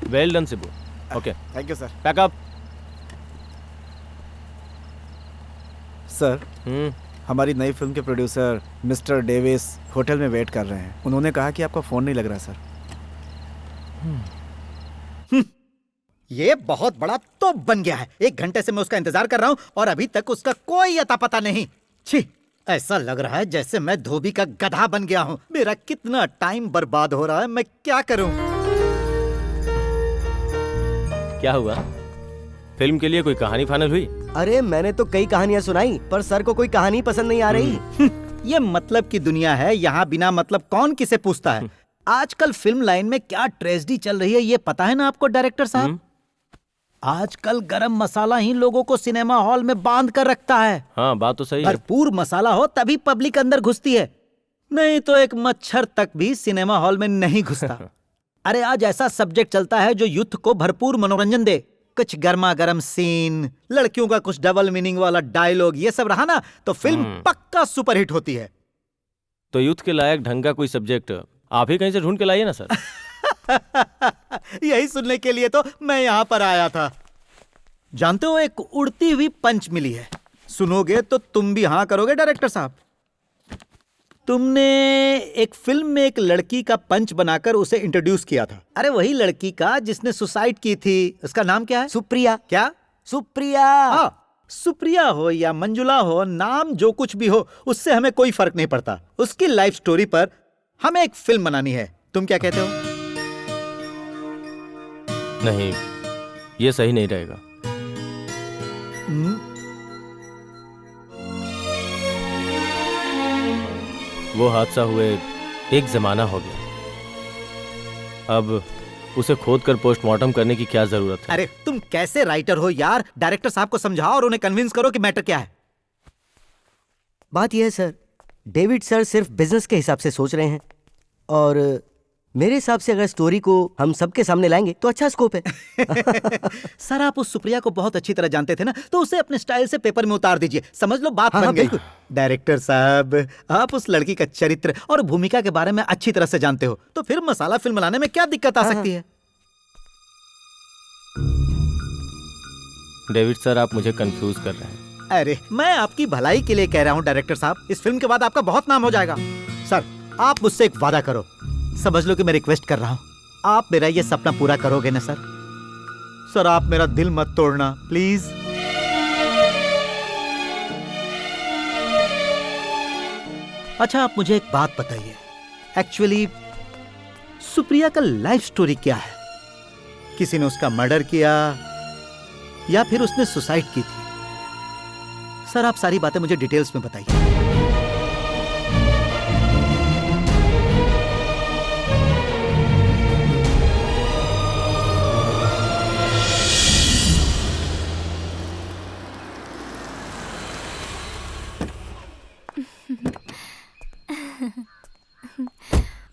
Well done Sibu. Okay thank you sir. Pack up. Sir हमारी नई film के प्रोड्यूसर मिस्टर डेविस होटल में wait कर रहे हैं। उन्होंने कहा कि आपका फोन नहीं लग रहा सर। ये बहुत बड़ा तोप बन गया है। 1 घंटे से मैं उसका इंतजार कर रहा हूँ और अभी तक उसका कोई अता पता नहीं। छी, ऐसा लग रहा है जैसे मैं धोबी का गधा बन गया हूँ। मेरा कितना टाइम बर्बाद हो रहा है, मैं क्या करूँ? क्या हुआ? फिल्म के लिए कोई कहानी फाइनल हुई? अरे मैंने तो कई कहानियां सुनाई, पर सर को कोई कहानी पसंद नहीं आ रही। ये मतलब की दुनिया है, यहाँ बिना मतलब कौन किसे पूछता है। आजकल फिल्म लाइन में क्या ट्रेजेडी चल रही है ये पता है ना आपको डायरेक्टर साहब? आजकल गरम मसाला ही लोगों को सिनेमा हॉल में बांध कर रखता है। हाँ बात तो सही है। भरपूर मसाला हो तभी पब्लिक अंदर घुसती है, नहीं तो एक मच्छर तक भी सिनेमा हॉल में नहीं घुसता। अरे आज ऐसा सब्जेक्ट चलता है जो यूथ को भरपूर मनोरंजन दे। कुछ गर्मा गर्म सीन, लड़कियों का कुछ डबल मीनिंग वाला डायलॉग, ये सब रहा ना तो फिल्म पक्का सुपरहिट होती है। तो यूथ के लायक ढंग का कोई सब्जेक्ट आप ही कहीं से ढूंढ के लाइए ना सर। यही सुनने के लिए तो मैं यहाँ पर आया था। जानते हो एक उड़ती हुई पंच मिली है, सुनोगे तो तुम भी हाँ करोगे डायरेक्टर साहब। तुमने एक फिल्म में एक लड़की का पंच बनाकर उसे इंट्रोड्यूस किया था। अरे वही लड़की का जिसने सुसाइड की थी, उसका नाम क्या है? सुप्रिया। क्या? सुप्रिया। हाँ, सुप्रिया हो या मंजुला हो, नाम जो कुछ भी हो उससे हमें कोई फर्क नहीं पड़ता। उसकी लाइफ स्टोरी पर हमें एक फिल्म बनानी है। तुम क्या कहते हो? नहीं, ये सही नहीं रहेगा। वो हादसा हुए एक जमाना हो गया, अब उसे खोद कर पोस्टमार्टम करने की क्या जरूरत है? अरे तुम कैसे राइटर हो यार? डायरेक्टर साहब को समझाओ और उन्हें कन्विंस करो कि मैटर क्या है। बात यह है सर, डेविड सर सिर्फ बिजनेस के हिसाब से सोच रहे हैं और मेरे हिसाब से अगर स्टोरी को हम सबके सामने लाएंगे तो अच्छा स्कोप है। सर आप उस सुप्रिया को बहुत अच्छी तरह जानते थे ना, तो उसे अपने स्टाइल से पेपर में उतार दीजिए। समझ लो बात बन गई। डायरेक्टर साहब आप उस लड़की का चरित्र और भूमिका के बारे में अच्छी तरह से जानते हो, तो फिर मसाला फिल्म बनाने में क्या दिक्कत आ सकती है? डेविड सर आप मुझे कंफ्यूज कर रहे हैं। अरे मैं आपकी भलाई के लिए कह रहा हूँ डायरेक्टर साहब, इस फिल्म के बाद आपका बहुत नाम हो जाएगा। सर आप मुझसे एक वादा करो, समझ लो कि मैं रिक्वेस्ट कर रहा हूँ, आप मेरा ये सपना पूरा करोगे ना सर? सर आप मेरा दिल मत तोड़ना प्लीज। अच्छा आप मुझे एक बात बताइए, एक्चुअली सुप्रिया का लाइफ स्टोरी क्या है? किसी ने उसका मर्डर किया या फिर उसने सुसाइड की थी? सर आप सारी बातें मुझे डिटेल्स में बताइए।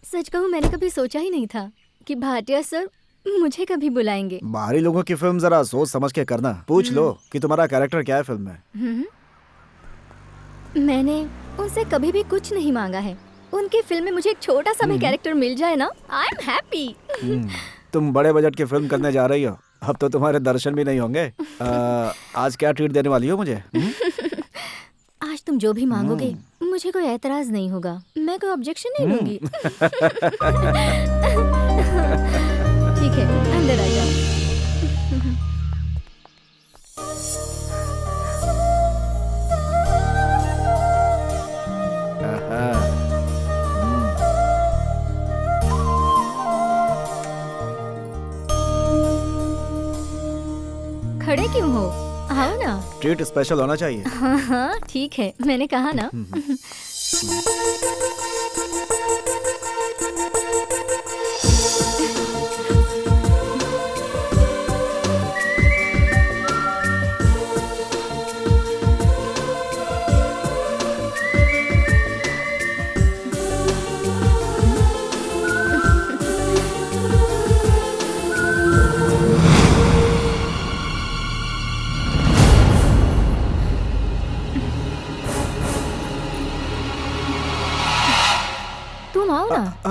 सच कहूं मैंने कभी सोचा ही नहीं था कि भाटिया सर मुझे कभी बुलाएंगे। बाहरी लोगों की फिल्म जरा सोच समझ के करना। पूछ लो कि तुम्हारा कैरेक्टर क्या है फिल्म में। मैंने उनसे कभी भी कुछ नहीं मांगा है। उनकी फिल्म में मुझे एक छोटा सा भी कैरेक्टर मिल जाए ना, आई एम हैप्पी। तुम बड़े बजट की फिल्म करने जा रही हो, अब तो तुम्हारे दर्शन भी नहीं होंगे। आज क्या ट्रीट देने वाली हो मुझे? आज तुम जो भी मांगोगे मुझे कोई ऐतराज नहीं होगा, मैं कोई ऑब्जेक्शन नहीं लूंगी। ठीक है अंदर आ जाओ। खड़े क्यों हो? आओ ना। ट्रीट स्पेशल होना चाहिए। हाँ हाँ ठीक है, मैंने कहा ना।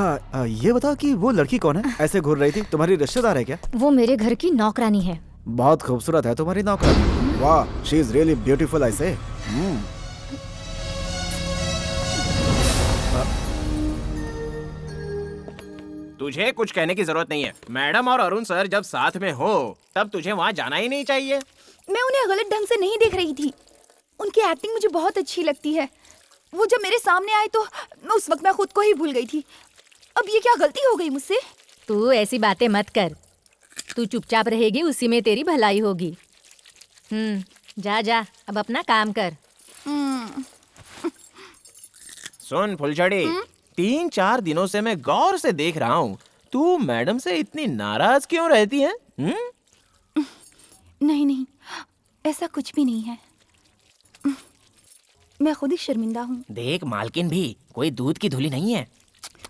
ये बताओ कि वो लड़की कौन है? ऐसे घूर रही थी, तुम्हारी रिश्तेदार है क्या? वो मेरे घर की नौकरानी है। बहुत खूबसूरत है तुम्हारी नौकरानी। वाह, she is really beautiful I से। तुझे कुछ कहने की जरूरत नहीं है। मैडम और अरुण सर जब साथ में हो तब तुझे वहाँ जाना ही नहीं चाहिए। मैं उन्हें गलत ढंग से नहीं देख रही थी। उनकी एक्टिंग मुझे बहुत अच्छी लगती है। वो जब मेरे सामने आए तो उस वक्त मैं खुद को ही भूल गई थी। अब ये क्या गलती हो गई मुझसे? तू ऐसी बातें मत कर। तू चुपचाप रहेगी, उसी में तेरी भलाई होगी। जा जा, अब अपना काम कर। सुन फुलझड़ी, 3-4 दिनों से मैं गौर से देख रहा हूँ, तू मैडम से इतनी नाराज क्यों रहती है? नहीं नहीं, ऐसा कुछ भी नहीं है। मैं खुद ही शर्मिंदा हूँ। देख मालकिन भी कोई दूध की धुली नहीं है।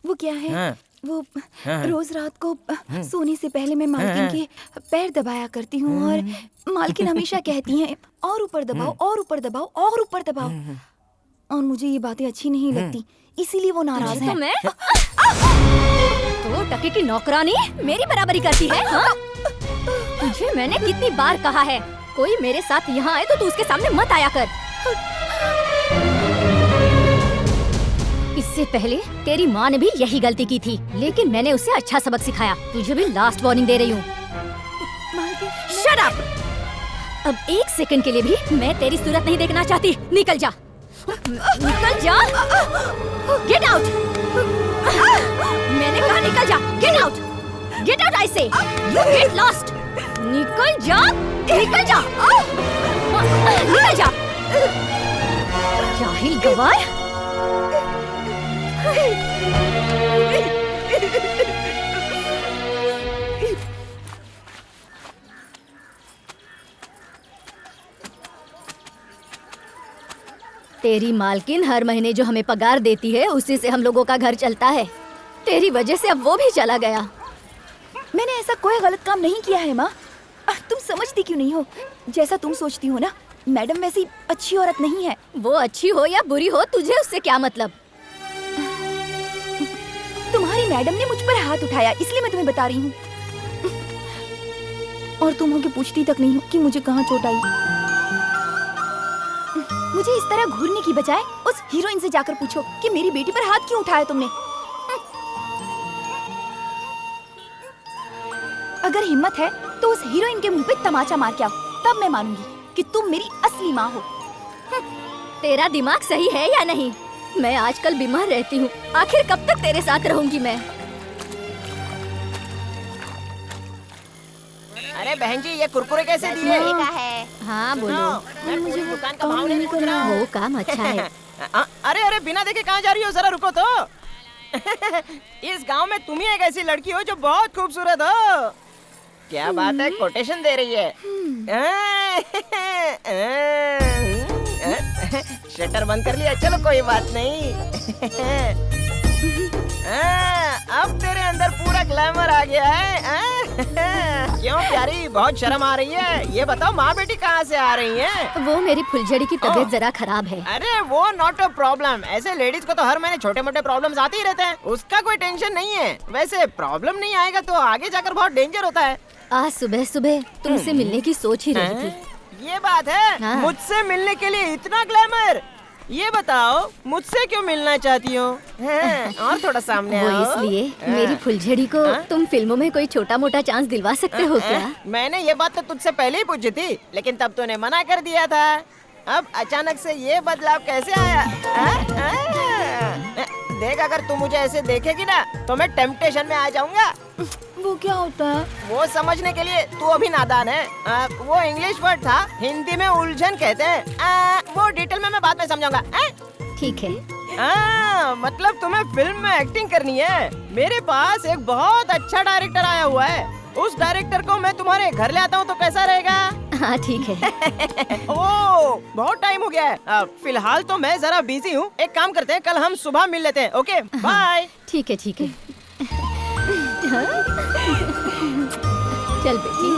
वो क्या है? हाँ। वो रोज रात को सोने से पहले मैं मालकिन के पैर दबाया करती हूँ और मालकिन हमेशा कहती हैं और ऊपर दबाओ और ऊपर दबाओ और ऊपर दबाओ, और मुझे ये बातें अच्छी नहीं लगती, इसीलिए वो नाराज है। मैं तो टके की नौकरानी मेरी बराबरी करती है? हाँ? तुझे मैंने कितनी बार कहा है, कोई मेरे साथ यहाँ आए तो तू उसके सामने मत आया कर। इससे पहले तेरी माँ ने भी यही गलती की थी, लेकिन मैंने उसे अच्छा सबक सिखाया। तुझे भी लास्ट वार्निंग दे रही हूँ। Shut up! अब 1 सेकंड के लिए भी मैं तेरी सूरत नहीं देखना चाहती। निकल जा, निकल जा, गेट आउट। मैंने कहा निकल जा, get out, get out I से, यू गेट लॉस्ट। निकल जा, निकल जा, निकल जा, जाहिल गवार। तेरी मालकिन हर महीने जो हमें पगार देती है उसी से हम लोगों का घर चलता है। तेरी वजह से अब वो भी चला गया। मैंने ऐसा कोई गलत काम नहीं किया है माँ। तुम समझती क्यों नहीं हो? जैसा तुम सोचती हो ना, मैडम वैसी अच्छी औरत नहीं है। वो अच्छी हो या बुरी हो, तुझे उससे क्या मतलब? तुम्हारी मैडम ने मुझ पर हाथ उठाया, इसलिए मैं तुम्हें बता रही हूँ। और तुम होके पूछती तक नहीं हो कि मुझे कहाँ चोट आई। मुझे इस तरह घूरने की बजाय उस हीरोइन से जाकर पूछो कि मेरी बेटी पर हाथ क्यों उठाया तुमने। अगर हिम्मत है तो उस हीरोइन के मुंह पे तमाचा मार के आओ, तब मैं मानूंगी कि तुम मेरी असली माँ हो। तेरा दिमाग सही है या नहीं? मैं आजकल बीमार रहती हूँ, आखिर कब तक तेरे साथ रहूंगी मैं? अरे बहन जी, ये कुरकुरे कैसे दिए? हाँ बोलो। मुझे दुकान का भाव नहीं पूछ रहा। वो काम अच्छा है। अरे अरे, बिना देखे कहाँ जा रही हो? जरा रुको तो। इस गांव में तुम ही एक ऐसी लड़की हो जो बहुत खूबसूरत हो। क्या बात है, कोटेशन दे रही है। शटर बंद कर लिया, चलो कोई बात नहीं। अब तेरे अंदर पूरा ग्लैमर आ गया है। क्यों प्यारी, बहुत शर्म आ रही है? ये बताओ, माँ बेटी कहाँ से आ रही हैं? वो मेरी फुलझड़ी की तबीयत जरा खराब है। अरे वो नॉट अ प्रॉब्लम। ऐसे लेडीज को तो हर महीने छोटे मोटे प्रॉब्लम्स आते ही रहते हैं, उसका कोई टेंशन नहीं है। वैसे प्रॉब्लम नहीं आएगा तो आगे जाकर बहुत डेंजर होता है। आज सुबह सुबह तुमसे मिलने की सोच ही रही थी। ये बात है? हाँ। मुझसे मिलने के लिए इतना ग्लैमर? ये बताओ, मुझसे क्यों मिलना चाहती हो? और थोड़ा सामने वो आओ। इसलिए मेरी फुलझड़ी को तुम फिल्मों में कोई छोटा मोटा चांस दिलवा सकते हो क्या? मैंने ये बात तो तुझसे पहले ही पूछी थी, लेकिन तब तूने मना कर दिया था। अब अचानक से ये बदलाव कैसे आया? देख, अगर तू मुझे ऐसे देखेगी ना तो मैं टेम्पटेशन में आ जाऊंगा। वो क्या होता है? वो समझने के लिए तू अभी नादान है। वो इंग्लिश वर्ड था, हिंदी में उलझन कहते हैं। वो डिटेल में मैं बाद में समझाऊंगा। ठीक है। मतलब तुम्हें फिल्म में एक्टिंग करनी है? मेरे पास एक बहुत अच्छा डायरेक्टर आया हुआ है। उस डायरेक्टर को मैं तुम्हारे घर ले आता हूँ तो कैसा रहेगा? हाँ ठीक है। ओह, बहुत टाइम हो गया है। फिलहाल तो मैं जरा बिजी हूँ। एक काम करते हैं, कल हम सुबह मिल लेते हैं। Okay bye. ठीक है ठीक है। चल बेटी।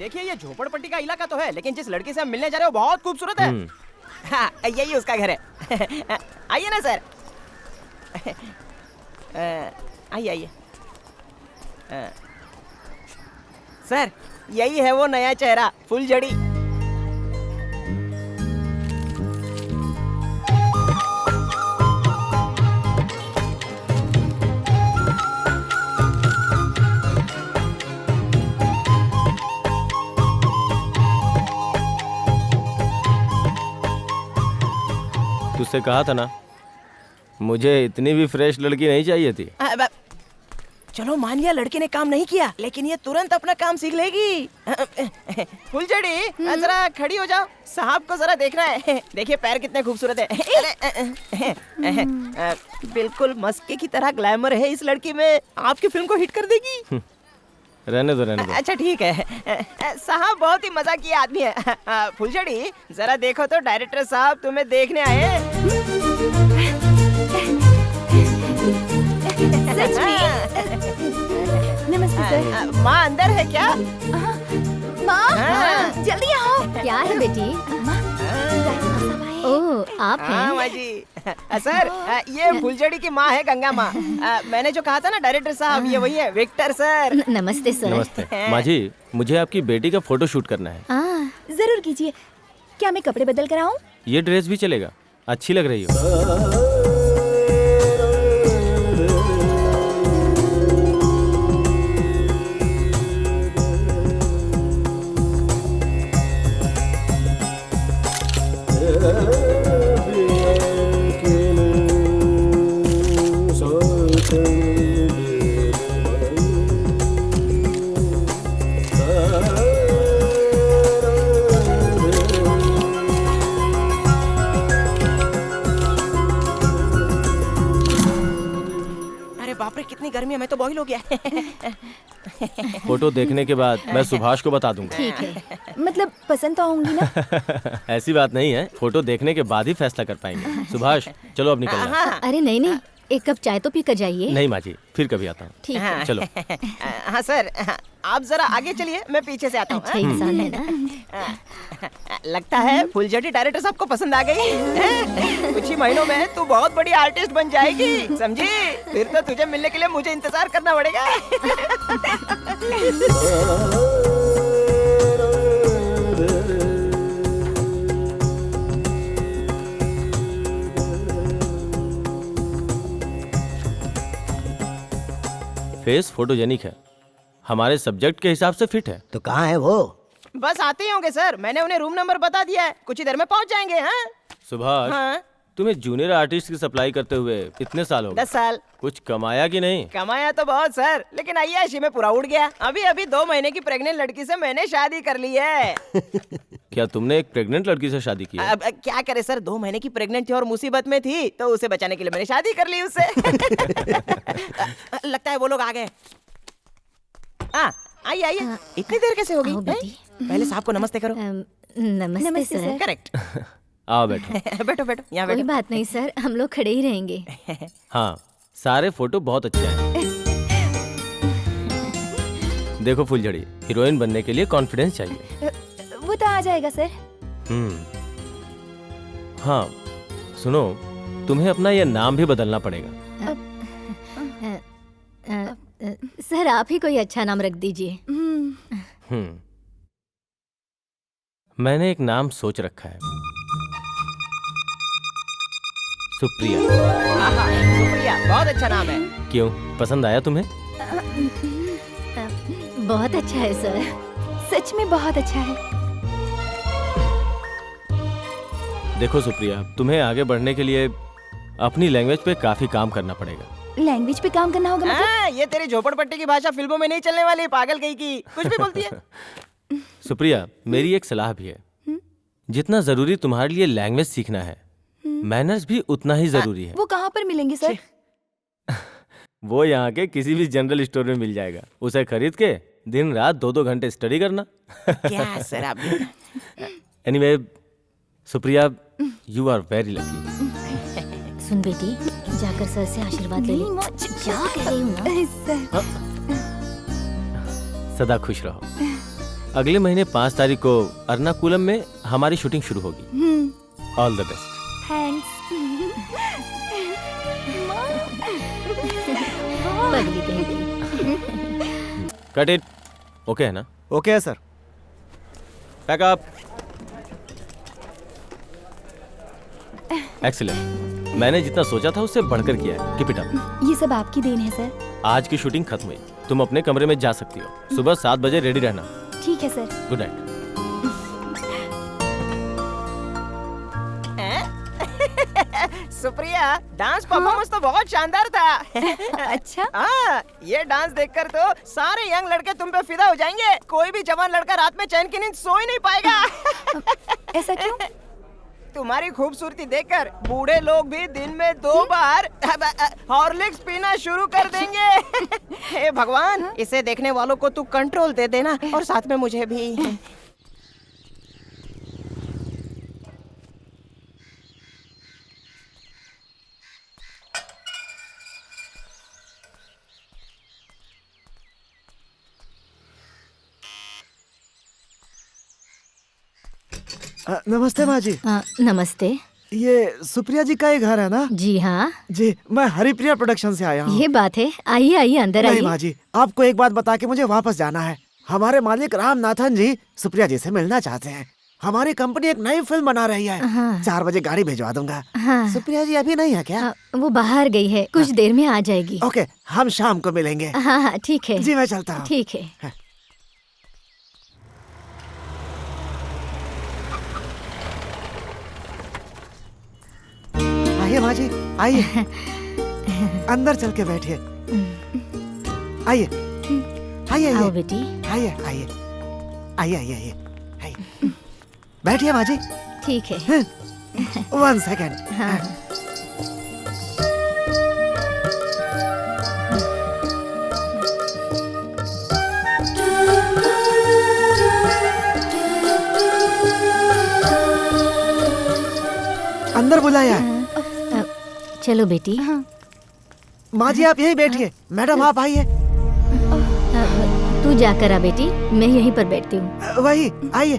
देखिए ये झोपड़पट्टी का इलाका तो है, लेकिन जिस लड़की से हम मिलने जा रहे हैं वो बहुत खूबसूरत है। हाँ, यही उसका घर है। आइए ना सर। आइए आइए। सर यही है वो नया चेहरा, फुलझड़ी। तुझसे कहा था ना, मुझे इतनी भी फ्रेश लड़की नहीं चाहिए थी। चलो मान लिया लड़के ने काम नहीं किया, लेकिन ये तुरंत अपना काम सीख लेगी। फुलझड़ी जरा खड़ी हो जाओ, साहब को जरा देखना है। देखिए पैर कितने खूबसूरत है। बिल्कुल मस्के की तरह ग्लैमर है इस लड़की में, आपकी फिल्म को हिट कर देगी। रहने दो रहने दो। अच्छा ठीक है। साहब बहुत ही मजाकी आदमी है। फुलझड़ी जरा देखो तो डायरेक्टर साहब तुम्हें देखने आए। सच में? नमस्ते सर। माँ अंदर है क्या? माँ हाँ। जल्दी आओ। क्या है बेटी? माँ ओह, आप हाँ हैं? माँ जी। सर ये फुलझड़ी की माँ है, गंगा माँ। मैंने जो कहा था ना डायरेक्टर साहब, ये वही है, विक्टर सर। नमस्ते सर। नमस्ते माँ जी, मुझे आपकी बेटी का फोटो शूट करना है। जरूर कीजिए। क्या मैं कपड़े बदल कर आऊं? ये ड्रेस भी चलेगा, अच्छी लग रही हो। बाप रे कितनी गर्मी है, मैं तो बॉईल हो गया। फोटो देखने के बाद मैं सुभाष को बता दूंगा। ठीक है। मतलब पसंद तो आऊंगी ना? ऐसी बात नहीं है, फोटो देखने के बाद ही फैसला कर पाएंगे। सुभाष चलो अब निकलना है। अरे नहीं नहीं, एक कप चाय तो पी कर जाइए। नहीं माँ जी, फिर कभी आता हूँ। ठीक है। चलो। हाँ सर, आप जरा आगे चलिए, मैं पीछे से आता हूँ। अच्छा इंसान है ना। लगता है फुलझड़ी डायरेक्टर साहब को पसंद आ गई। कुछ ही महीनों में तू बहुत बड़ी आर्टिस्ट बन जाएगी, समझी? फिर तो तुझे मिलने के लिए मुझे इंतजार करना पड़ेगा। फेस फोटोजेनिक है, हमारे सब्जेक्ट के हिसाब से फिट है। तो कहाँ है वो? बस आते ही होंगे सर, मैंने उन्हें रूम नंबर बता दिया है, कुछ ही देर में पहुंच जाएंगे। हाँ सुभाष, हाँ? तुम्हें जूनियर आर्टिस्ट की सप्लाई करते हुए इतने साल हो गए, 10 साल। कुछ कमाया कि नहीं? कमाया तो बहुत सर, लेकिन अय्याशी में पूरा उड़ गया। अभी 2 महीने की प्रेग्नेंट लड़की से मैंने शादी कर ली है। क्या तुमने एक प्रेग्नेंट लड़की से शादी की है? अब क्या करे सर, 2 महीने की प्रेग्नेंट थी और मुसीबत में थी, तो उसे बचाने के लिए मैंने शादी कर ली उससे। लगता है वो लोग आ गए। आइए आइए, इतनी देर कैसे हो गई? आओ बेटी। पहले साहब को नमस्ते करो। नमस्ते नमस्ते सर। सर। करेक्ट। आओ बैठो। बैठो बैठो, यहाँ कोई बैठो। बात नहीं सर, हम लोग खड़े ही रहेंगे। हाँ, सारे फोटो बहुत अच्छे हैं। देखो फुलझड़ी, हीरोइन बनने के लिए कॉन्फिडेंस चाहिए। वो तो आ जाएगा सर। हाँ सुनो, तुम्हें अपना यह नाम भी बदलना पड़ेगा। सर आप ही कोई अच्छा नाम रख दीजिए। मैंने एक नाम सोच रखा है, सुप्रिया। सुप्रिया बहुत अच्छा नाम है। क्यों, पसंद आया तुम्हें? बहुत अच्छा है सर। सच में बहुत अच्छा है। देखो सुप्रिया, तुम्हें आगे बढ़ने के लिए अपनी लैंग्वेज पे काफी काम करना पड़ेगा। लैंग्वेज पे काम करना होगा मतलब? ये तेरी झोपड़पट्टी की भाषा फिल्मों में नहीं चलने वाली, पागल कहीं की कुछ भी बोलती है। सुप्रिया, मेरी एक सलाह भी है, जितना जरूरी तुम्हारे लिए लैंग्वेज सीखना है, मैनर्स भी उतना ही जरूरी है। वो कहाँ पर मिलेंगे सर? वो यहाँ के किसी भी जनरल स्टोर में मिल जाएगा, उसे खरीद के दिन रात 2-2 घंटे स्टडी करना। क्या सर आप? Anyway Supriya, you are very lucky. सुन बेटी, जाकर सर से आशीर्वाद ले ले। क्या कह रही हूँ ना? सर सदा खुश रहो। अगले महीने 5 तारीख को अर्नाकुलम में हमारी शूटिंग शुरू होगी। All the best. थैंक्स। पगली कहेगी। Cut it. ओके है ना? ओके है सर। Pack up. एक्सीलेंट। मैंने जितना सोचा था उससे बढ़कर किया है। Keep it up. ये सब आपकी देन है सर। आज की शूटिंग खत्म हुई, तुम अपने कमरे में जा सकती हो। सुबह 7 बजे रेडी रहना। ठीक है sir. Good night. Supriya, dance performance तो बहुत शानदार था। अच्छा। हाँ, ये डांस देखकर तो सारे यंग लड़के तुम पे फिदा हो जाएंगे। कोई भी जवान लड़का रात में चैन की नींद सो ही नहीं पाएगा। ऐसा क्यों? तुम्हारी खूबसूरती देखकर बूढ़े लोग भी दिन में 2 बार हॉर्लिक्स पीना शुरू कर देंगे। हे भगवान, इसे देखने वालों को तू कंट्रोल दे देना और साथ में मुझे भी। नमस्ते माँ जी। नमस्ते। ये सुप्रिया जी का ही घर है ना? जी हाँ। जी, मैं हरिप्रिया प्रोडक्शन से आया हूँ। ये बात है। आइए आइए अंदर नहीं आइए। माँ जी, आपको एक बात बता के मुझे वापस जाना है। हमारे मालिक रामनाथन जी सुप्रिया जी से मिलना चाहते हैं। हमारी कंपनी एक नई फिल्म बना रही है। हाँ। 4 बजे गाड़ी भिजवा दूंगा। हाँ। सुप्रिया जी अभी नहीं है क्या? वो बाहर गई है, कुछ देर में आ जाएगी। ओके, हम शाम को मिलेंगे। हाँ हाँ ठीक है। जी मैं चलता हूँ। ठीक है। आइए माँ जी, आइए। अंदर चल के बैठिए। आइए आइए आओ आइए बेटी। आइए आइए आइए आइए आइए। बैठिए माँ जी। ठीक है। 1 सेकेंड। हाँ। अंदर बुलाया। चलो बेटी। माँ जी आप यही बैठिए। मैडम आप आइए। तू जाकर आ बेटी, मैं यहीं पर बैठती हूँ। वही आइए।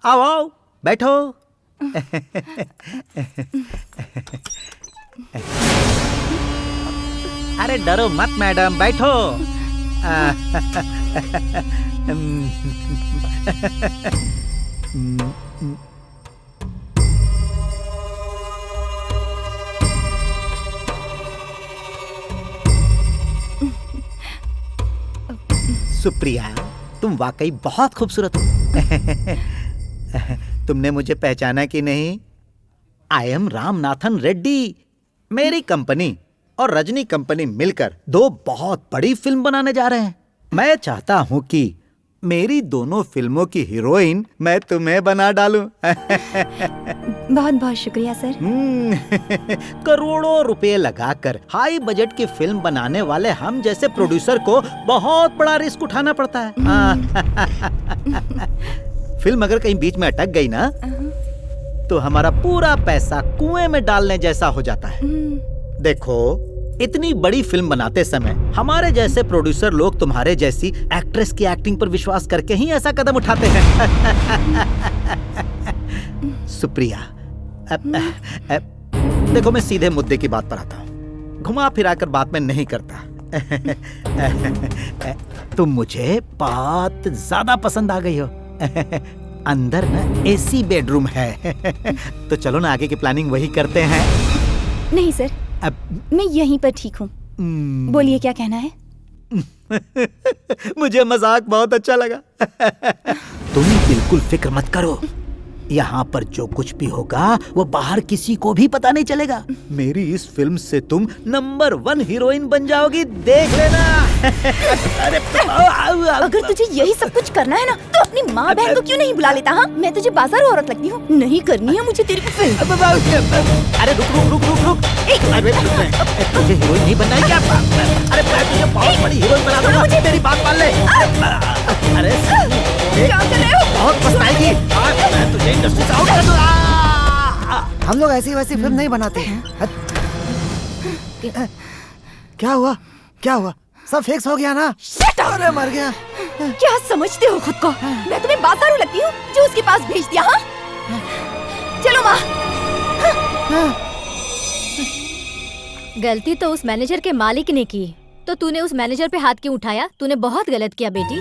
आओ आओ, बैठो। अरे डरो मत मैडम, बैठो। सुप्रिया, तुम वाकई बहुत खूबसूरत हो। तुमने मुझे पहचाना कि नहीं? I am Ramanathan Reddy. मेरी कंपनी और रजनी कंपनी मिलकर 2 बहुत बड़ी फिल्म बनाने जा रहे हैं। मैं चाहता हूँ कि मेरी दोनों फिल्मों की हीरोइन मैं तुम्हें बना डालूं। बहुत बहुत शुक्रिया सर। करोड़ों रुपए लगाकर हाई बजट की फिल्म बनाने वाले हम जैसे प्रोड्यूसर को बहुत बड़ा रिस्क उठाना पड़ता है। फिल्म अगर कहीं बीच में अटक गई ना, तो हमारा पूरा पैसा कुएं में डालने जैसा हो जाता है। देखो, इतनी बड़ी फिल्म बनाते समय हमारे जैसे प्रोड्यूसर लोग तुम्हारे जैसी एक्ट्रेस की एक्टिंग पर विश्वास करके ही ऐसा कदम उठाते हैं। सुप्रिया, देखो मैं सीधे मुद्दे की बात पर आता हूँ, घुमा फिरा कर बात में नहीं करता। तुम मुझे बहुत ज्यादा पसंद आ गई हो। अंदर ना एसी बेडरूम है। तो चलो ना आगे की प्लानिंग वही करते हैं। नहीं सर, मैं यहीं पर ठीक हूँ। बोलिए क्या कहना है? मुझे मजाक बहुत अच्छा लगा। तुम बिल्कुल फिक्र मत करो, यहाँ पर जो कुछ भी होगा वो बाहर किसी को भी पता नहीं चलेगा। मेरी इस फिल्म से तुम नंबर 1 हीरोइन बन जाओगी, देख लेना। अगर तुझे यही सब कुछ करना है ना तो अपनी माँ बहन को क्यों नहीं बुला लेता? हाँ, मैं तुझे बाजार औरत लगती हूँ? नहीं करनी है मुझे तेरी फिल्म। अरे रुक। अरे तुझे हीरोइन नहीं बनना है क्या? अरे मैं तुझे बहुत बड़ी हीरोइन बना दूंगा, मेरी बात मान ले। अरे क्या कर रहे हो? बहुत पछताएगी। मैं तुझे इंडस्ट्री से आउट कर दूंगा। हम लोग ऐसी वैसी फिल्म नहीं बनाते हैं। क्या हुआ? सब फिक्स हो गया ना? अरे मर गया। क्या समझते हो खुद को? मैं तुम्हें बाजारू लगती हूँ जो उसके पास भेज दिया? हाँ, चलो माँ। गलती तो उस मैनेजर के मालिक ने की, तो तूने उस मैनेजर पे हाथ क्यों उठाया? तूने बहुत गलत किया बेटी।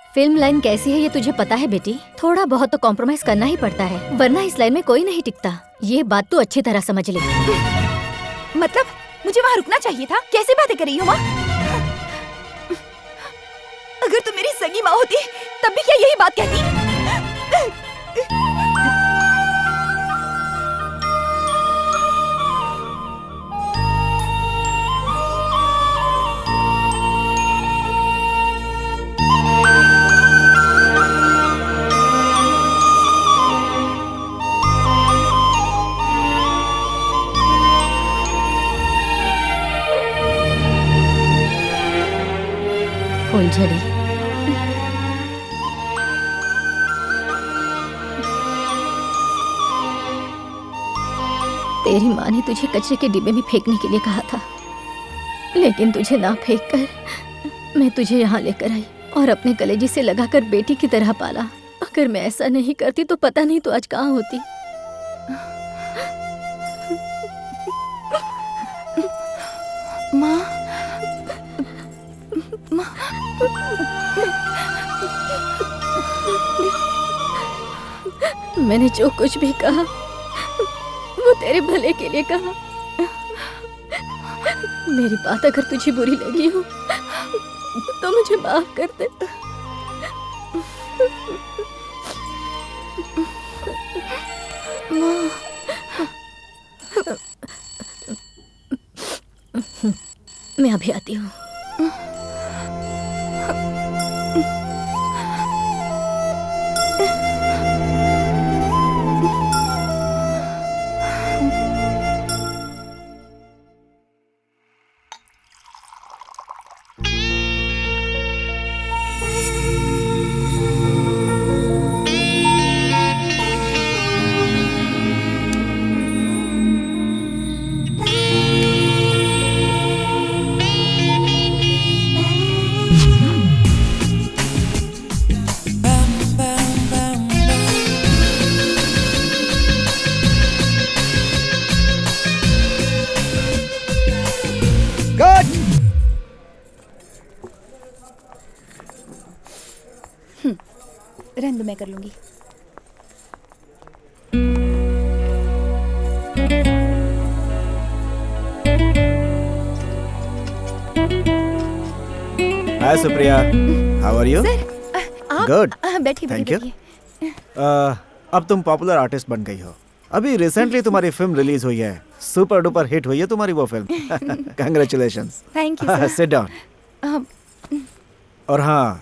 फिल्म लाइन कैसी है ये तुझे पता है बेटी? थोड़ा बहुत तो कॉम्प्रोमाइज करना ही पड़ता है, वरना इस लाइन में कोई नहीं टिकता। ये बात तू अच्छी तरह समझ ले। मतलब मुझे वहाँ रुकना चाहिए था? कैसी बातें कर रही हो माँ? अगर तू मेरी सगी माँ होती तब भी क्या यही बात कहती? फूलझड़ी, तेरी माँ ने तुझे कचरे के डिब्बे में फेंकने के लिए कहा था, लेकिन तुझे ना फेंक कर मैं तुझे यहाँ लेकर आई और अपने कलेजे से लगाकर बेटी की तरह पाला। अगर मैं ऐसा नहीं करती तो पता नहीं तो आज कहाँ होती। माँ, मैंने जो कुछ भी कहा वो तेरे भले के लिए कहा। मेरी बात अगर तुझे बुरी लगी हो तो मुझे माफ कर दे। मैं अभी आती हूँ। रहने दो, मैं कर लूंगी। Hi Supriya, how are you? Good, बैठिए थैंक यू। बैठिए। अब तुम पॉपुलर आर्टिस्ट बन गई हो। अभी रिसेंटली तुम्हारी फिल्म रिलीज हुई है, सुपर डुपर हिट हुई है तुम्हारी वो film. Congratulations. Thank you sit down. और हाँ,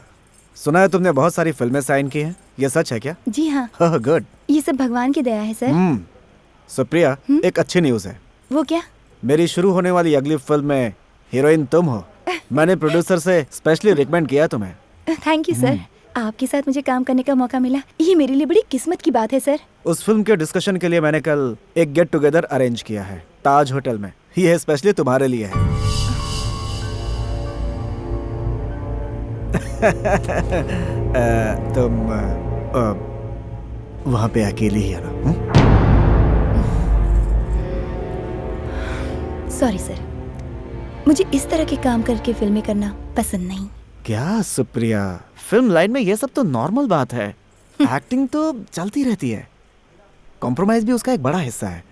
सुना है तुमने बहुत सारी फिल्में साइन की हैं, ये सच है क्या? जी हाँ, गुड। ये सब भगवान की दया है सर। सुप्रिया, एक अच्छी न्यूज़ है। वो क्या? मेरी शुरू होने वाली अगली फिल्म में हीरोइन तुम हो। मैंने प्रोड्यूसर से स्पेशली रिकमेंड किया तुम्हें। थैंक यू सर, आपके साथ मुझे काम करने का मौका मिला, ये मेरे लिए बड़ी किस्मत की बात है सर। उस फिल्म के डिस्कशन के लिए मैंने कल एक गेट टुगेदर अरेंज किया है ताज होटल में। ये स्पेशली तुम्हारे लिए है। तुम वहाँ पे अकेली ही आना। सॉरी सर, मुझे इस तरह के काम करके फिल्में करना पसंद नहीं। क्या सुप्रिया, फिल्म लाइन में ये सब तो नॉर्मल बात है। एक्टिंग तो चलती रहती है, कॉम्प्रोमाइज भी उसका एक बड़ा हिस्सा है।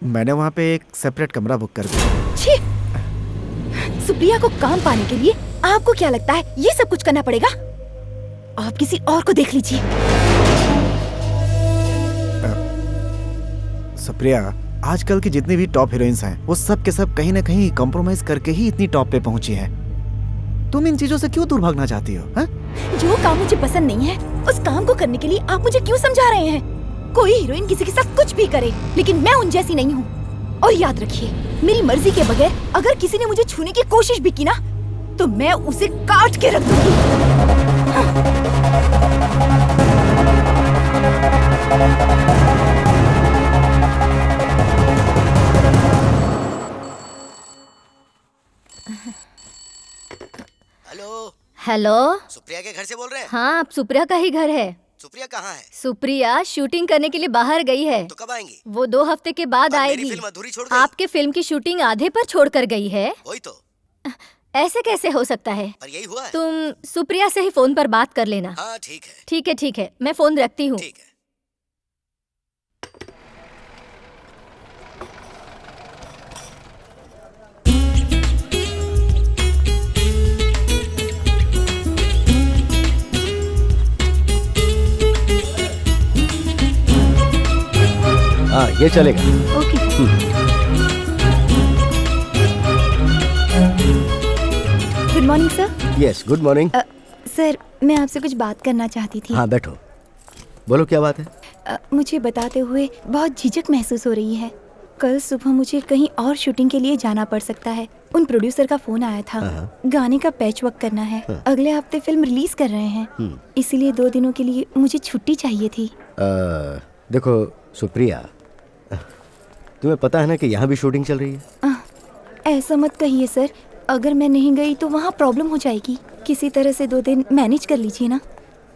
मैंने वहाँ पे एक सेपरेट कमरा बुक कर दिया। छी! सुप्रिया को काम पाने के लिए आपको क्या लगता है ये सब कुछ करना पड़ेगा? आप किसी और को देख लीजिए। सुप्रिया, आजकल की जितनी भी टॉप हीरोइंस हैं वो सब के सब कहीं ना कहीं कॉम्प्रोमाइज करके ही इतनी टॉप पे पहुंची हैं। तुम इन चीजों से क्यों दूर भागना चाहती हो? हा? जो काम मुझे पसंद नहीं है उस काम को करने के लिए आप मुझे क्यों समझा रहे हैं? कोई हीरोइन किसी के साथ कुछ भी करे, लेकिन मैं उन जैसी नहीं हूँ। और याद रखिए, मेरी मर्जी के बगैर अगर किसी ने मुझे छूने की कोशिश भी की ना, तो मैं उसे काट के रख दूंगी। Hello, hello. सुप्रिया के घर से बोल रहे हैं? हाँ, अब सुप्रिया का ही घर है। सुप्रिया कहाँ है? सुप्रिया शूटिंग करने के लिए बाहर गई है। तो कब आएंगी? वो 2 हफ्ते के बाद और मेरी आएगी। फिल्म अधूरी छोड़ गई? आपके फिल्म की शूटिंग आधे पर छोड़कर गई है। वही तो। ऐसे कैसे हो सकता है? पर यही हुआ है। तुम सुप्रिया से ही फोन पर बात कर लेना। हाँ ठीक है। ठीक है, ठीक है, मैं फोन रखती हूँ। ठीक है। हाँ ये चलेगा। Okay. Good morning sir. Yes good morning. Sir, मैं आपसे कुछ बात करना चाहती थी। हाँ बैठो, बोलो क्या बात है? मुझे बताते हुए बहुत झिझक महसूस हो रही है। कल सुबह मुझे कहीं और शूटिंग के लिए जाना पड़ सकता है। उन प्रोड्यूसर का फोन आया था, गाने का पैच वर्क करना है। अगले हफ्ते फिल्म रिलीज कर रहे हैं, इसीलिए 2 दिनों के लिए मुझे छुट्टी चाहिए थी। देखो सुप्रिया, तुम्हें पता है ना कि यहाँ भी शूटिंग चल रही है। ऐसा मत कहिए सर, अगर मैं नहीं गई तो वहाँ प्रॉब्लम हो जाएगी। किसी तरह से 2 दिन मैनेज कर लीजिए ना,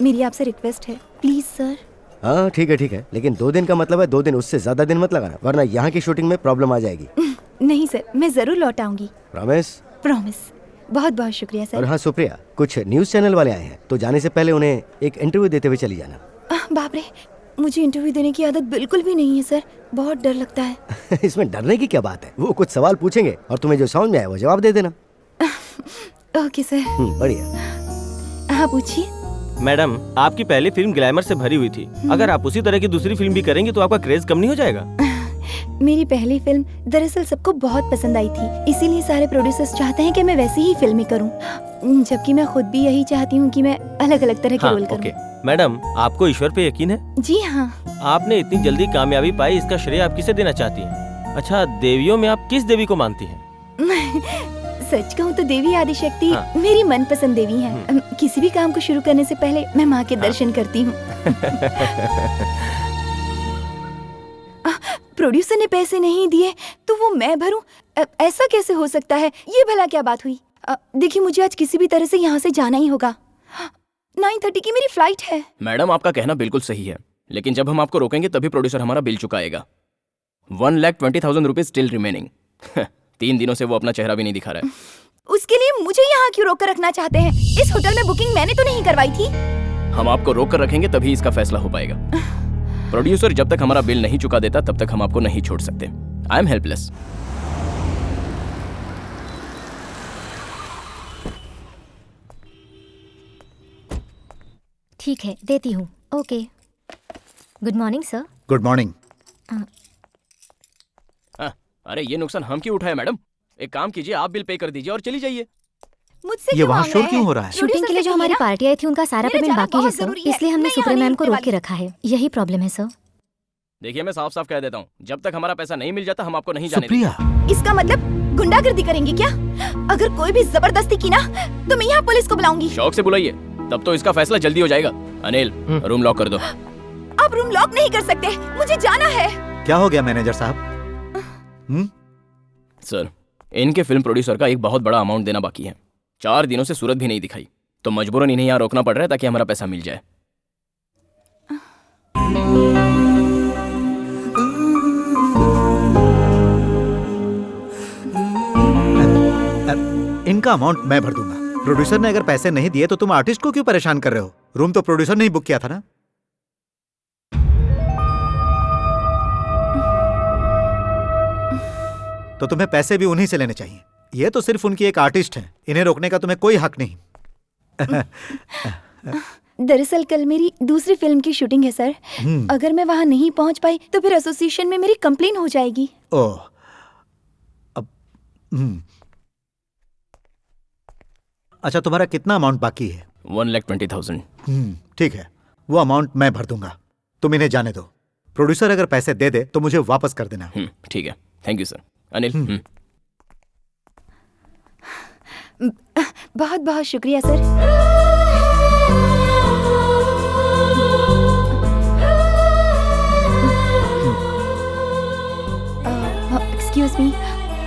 मेरी आपसे रिक्वेस्ट है प्लीज सर। हाँ ठीक है, लेकिन 2 दिन का मतलब है 2 दिन, उससे ज्यादा दिन मत लगाना, वरना यहाँ की शूटिंग में प्रॉब्लम आ जाएगी। नहीं सर, मैं जरूर लौट आऊंगी। प्रॉमिस? प्रॉमिस। बहुत बहुत शुक्रिया सर। और हाँ सुप्रिया, कुछ न्यूज चैनल वाले आए हैं, तो जाने से पहले उन्हें एक इंटरव्यू देते हुए चली जाना। बाप रे, मुझे इंटरव्यू देने की आदत बिल्कुल भी नहीं है सर, बहुत डर लगता है। इसमें डरने की क्या बात है? वो कुछ सवाल पूछेंगे और तुम्हें जो समझ में आए वो जवाब दे देना। Okay sir. बढ़िया। हाँ पूछिए। मैडम, आपकी पहली फिल्म ग्लैमर से भरी हुई थी। अगर आप उसी तरह की दूसरी फिल्म भी करेंगी तो आपका क्रेज कम नहीं हो जाएगा? मेरी पहली फिल्म दरअसल सबको बहुत पसंद आई थी, इसीलिए सारे प्रोड्यूसर्स चाहते हैं कि मैं वैसी ही फिल्में करूं, जबकि मैं खुद भी यही चाहती हूं कि मैं अलग अलग तरह के रोल करूं। ओके। मैडम, आपको ईश्वर पे यकीन है? जी हाँ। आपने इतनी जल्दी कामयाबी पाई, इसका श्रेय आप किसे देना चाहती हैं? अच्छा, देवियों में आप किस देवी को मानती हैं? सच कहूँ तो देवी आदिशक्ति हाँ। मेरी मनपसंद देवी है। किसी भी काम को शुरू करने से पहले मैं माँ के दर्शन करती हूँ। प्रोड्यूसर ने पैसे नहीं दिए तो वो मैं भरूं, ऐसा कैसे हो सकता है? ये भला क्या बात हुई? देखिए, मुझे आज किसी भी तरह से यहाँ से जाना ही होगा। 9:30 की मेरी फ्लाइट है। मैडम, आपका कहना बिल्कुल सही है, लेकिन जब हम आपको रोकेंगे तभी प्रोड्यूसर हमारा बिल चुकाएगा। 1,20,000 rupees still remaining. 3 दिनों से वो अपना चेहरा भी नहीं दिखा रहा है। उसके लिए मुझे यहाँ क्यों रोक कर रखना चाहते हैं? इस होटल में बुकिंग मैंने तो नहीं करवाई थी। हम आपको रोक कर रखेंगे तभी इसका फैसला हो पाएगा। प्रोड्यूसर जब तक हमारा बिल नहीं चुका देता तब तक हम आपको नहीं छोड़ सकते। I am helpless. ठीक है, देती हूँ। Okay. Good morning sir. Good morning. अरे ये नुकसान हम क्यों उठाए मैडम? एक काम कीजिए, आप बिल पे कर दीजिए और चली जाइए। मुझसे ये वहाँ शोर क्यों हो रहा है? शूटिंग के लिए जो हमारी पार्टी आई थी उनका सारा मेरा पेमेंट जाना बाकी है बहुत सर, जरूरी है। इसलिए हमने मैं सुप्रिया यहाँ मैम को नहीं रोक के रखा है। यही प्रॉब्लम है सर। देखिए, मैं साफ साफ कह देता हूँ, जब तक हमारा पैसा नहीं मिल जाता हम आपको नहीं जाने सुप्रिया, इसका मतलब गुंडागर्दी करेंगे क्या? अगर कोई भी जबरदस्ती की ना तो मैं यहाँ पुलिस को बुलाऊंगी। देंगे। शौक से बुलाइए, तब तो इसका फैसला जल्दी हो जाएगा। अनिल, रूम लॉक कर दो। आप रूम लॉक नहीं कर सकते, मुझे जाना है। क्या हो गया मैनेजर साहब? सर, इनके फिल्म प्रोड्यूसर का एक बहुत बड़ा अमाउंट देना बाकी है। 4 दिनों से सूरत भी नहीं दिखाई, तो मजबूरन इन्हें यहाँ रोकना पड़ रहा है ताकि हमारा पैसा मिल जाए। इनका अमाउंट मैं भर दूंगा। प्रोड्यूसर ने अगर पैसे नहीं दिए तो तुम आर्टिस्ट को क्यों परेशान कर रहे हो? रूम तो प्रोड्यूसर ने ही बुक किया था ना। तो तुम्हें पैसे भी उन्हीं से लेने चाहिए। ये तो सिर्फ उनकी एक आर्टिस्ट है, इन्हें रोकने का तुम्हें कोई हक नहीं। दरअसल कल मेरी दूसरी फिल्म की शूटिंग है सर। अगर मैं वहाँ नहीं पहुँच पाई तो फिर एसोसिएशन में मेरी कंप्लेन हो जाएगी। ओह, अब अच्छा, तुम्हारा कितना अमाउंट बाकी है? 1,20,000। ठीक है, वो अमाउंट मैं भर दूंगा, तुम इन्हें जाने दो। प्रोड्यूसर अगर पैसे दे दे तो मुझे वापस कर देना। ठीक है, थैंक यू सर। अनिल। बहुत बहुत शुक्रिया सर। एक्सक्यूज मी,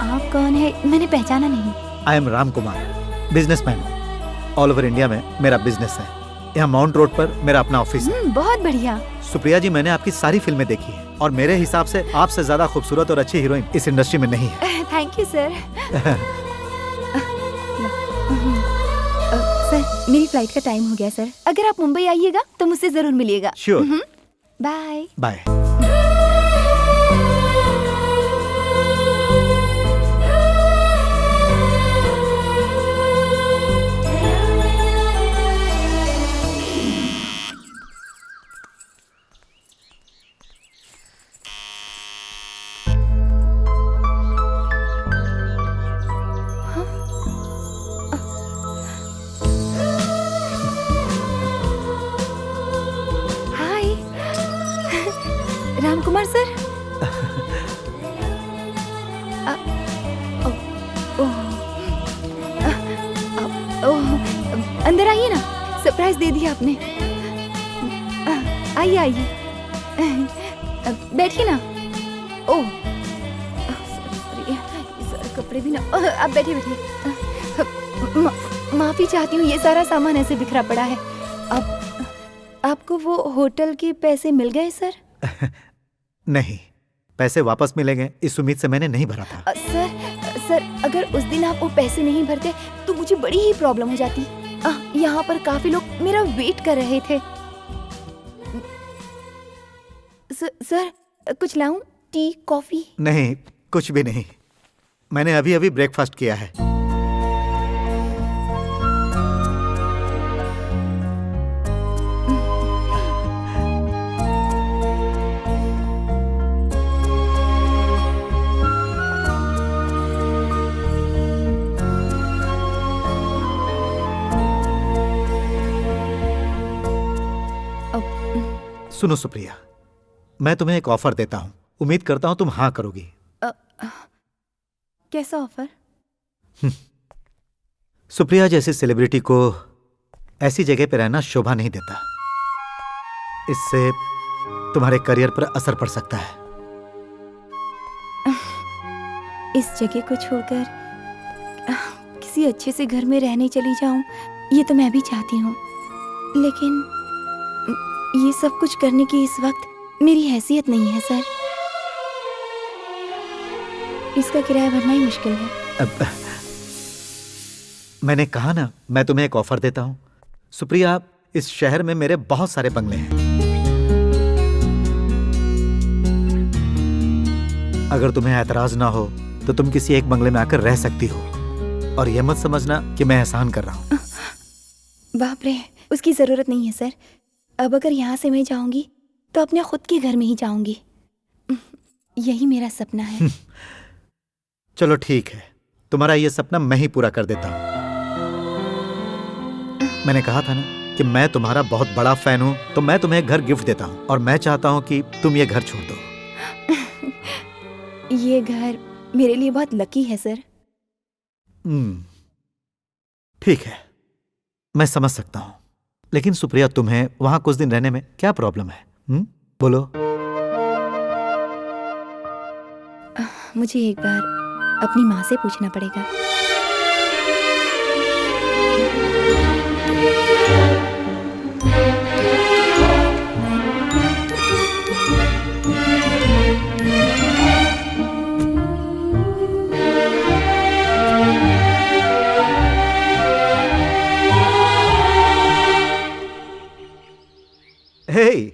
आप कौन है? मैंने पहचाना नहीं। I am Ram Kumar, businessman हूँ। ऑल ओवर इंडिया में मेरा बिजनेस है। यहाँ माउंट रोड पर मेरा अपना ऑफिस है। बहुत बढ़िया। सुप्रिया जी, मैंने आपकी सारी फिल्में देखी हैं और मेरे हिसाब से आपसे ज्यादा खूबसूरत और अच्छी हीरोइन इस इंडस्ट्री में नहीं है। Thank you sir. सर, मेरी फ्लाइट का टाइम हो गया सर। अगर आप मुंबई आइएगा तो मुझसे जरूर मिलिएगा। Sure. Bye bye. Ramkumar sir. अंदर आइए ना, सरप्राइज दे दिया आपने। आइए आइए, बैठिए ना। ओह सारे कपड़े भी ना। आप बैठिए बैठिए। माफी चाहती हूँ, ये सारा सामान ऐसे बिखरा पड़ा है। अब आपको वो होटल के पैसे मिल गए सर? नहीं, पैसे वापस मिलेंगे इस उम्मीद से मैंने नहीं भरा था। सर अगर उस दिन आप वो पैसे नहीं भरते तो मुझे बड़ी ही प्रॉब्लम हो जाती। यहाँ पर काफी लोग मेरा वेट कर रहे थे। सर कुछ लाऊं? T, coffee? नहीं, कुछ भी नहीं। मैंने अभी अभी ब्रेकफास्ट किया है। सुनो सुप्रिया, मैं तुम्हें एक ऑफर देता हूं। उम्मीद करता हूं तुम हाँ करोगी। कैसा ऑफर? सुप्रिया जैसी सेलिब्रिटी को ऐसी जगह पे रहना शोभा नहीं देता। इससे तुम्हारे करियर पर असर पड़ सकता है। इस जगह को छोड़कर किसी अच्छे से घर में रहने चली जाऊं, ये तो मैं भी चाहती हूँ, लेकिन ये सब कुछ करने की इस वक्त मेरी हैसियत नहीं है सर। इसका किराया भरना ही मुश्किल है। मैंने कहा ना, मैं तुम्हें एक ऑफर देता हूं। सुप्रिया, इस शहर में मेरे बहुत सारे बंगले हैं। अगर तुम्हें ऐतराज ना हो तो तुम किसी एक बंगले में आकर रह सकती हो, और यह मत समझना कि मैं एहसान कर रहा हूं। बाप रे, उसकी जरूरत नहीं है सर। अब अगर यहाँ से मैं जाऊंगी तो अपने खुद के घर में ही जाऊंगी। यही मेरा सपना है। चलो ठीक है, तुम्हारा ये सपना मैं ही पूरा कर देता हूं। मैंने कहा था ना कि मैं तुम्हारा बहुत बड़ा फैन हूं, तो मैं तुम्हें एक घर गिफ्ट देता हूं, और मैं चाहता हूं कि तुम ये घर छोड़ दो। ये घर मेरे लिए बहुत लकी है सर। ठीक है, मैं समझ सकता हूं, लेकिन सुप्रिया, तुम्हें वहां कुछ दिन रहने में क्या प्रॉब्लम है? बोलो। मुझे एक बार अपनी माँ से पूछना पड़ेगा। Hey,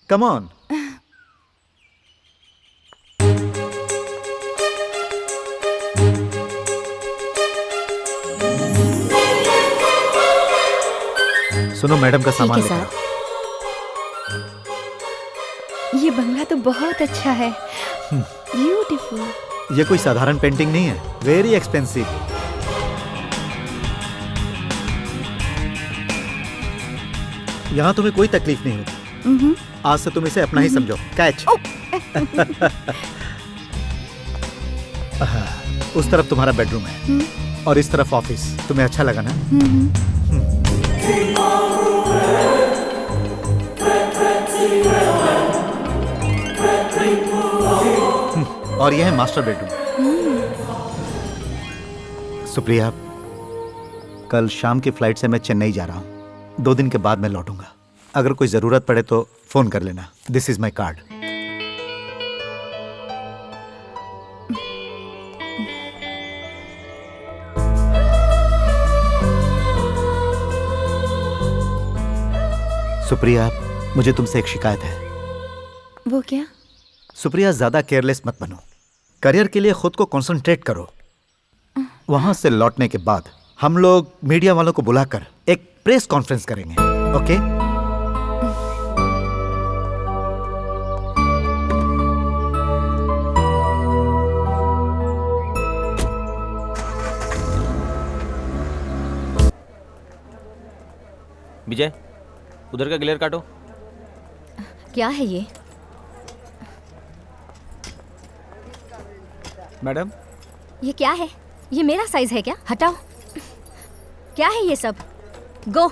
come on. सुनो, मैडम का सामान ठीक है, लेकर आओ। ये बंगला तो बहुत अच्छा है, ब्यूटीफुल। ये कोई साधारण पेंटिंग नहीं है, वेरी एक्सपेंसिव। यहाँ तुम्हें कोई तकलीफ नहीं होगी। आज से तुम इसे अपना ही समझो। कैच। उस तरफ तुम्हारा बेडरूम है और इस तरफ ऑफिस। तुम्हें अच्छा लगा ना? और यह है मास्टर बेडरूम। सुप्रिया, कल शाम की फ्लाइट से मैं चेन्नई जा रहा हूँ। 2 दिन के बाद मैं लौटूंगा। अगर कोई जरूरत पड़े तो फोन कर लेना। This is my card. Supriya, मुझे तुमसे एक शिकायत है। वो क्या? सुप्रिया, ज्यादा केयरलेस मत बनो। करियर के लिए खुद को कंसंट्रेट करो। वहां से लौटने के बाद हम लोग मीडिया वालों को बुलाकर एक प्रेस कॉन्फ्रेंस करेंगे, ओके? विजय, उधर का ग्लेयर काटो। क्या है ये? मैडम, ये क्या है? ये मेरा साइज है क्या? हटाओ। क्या है ये सब? गो।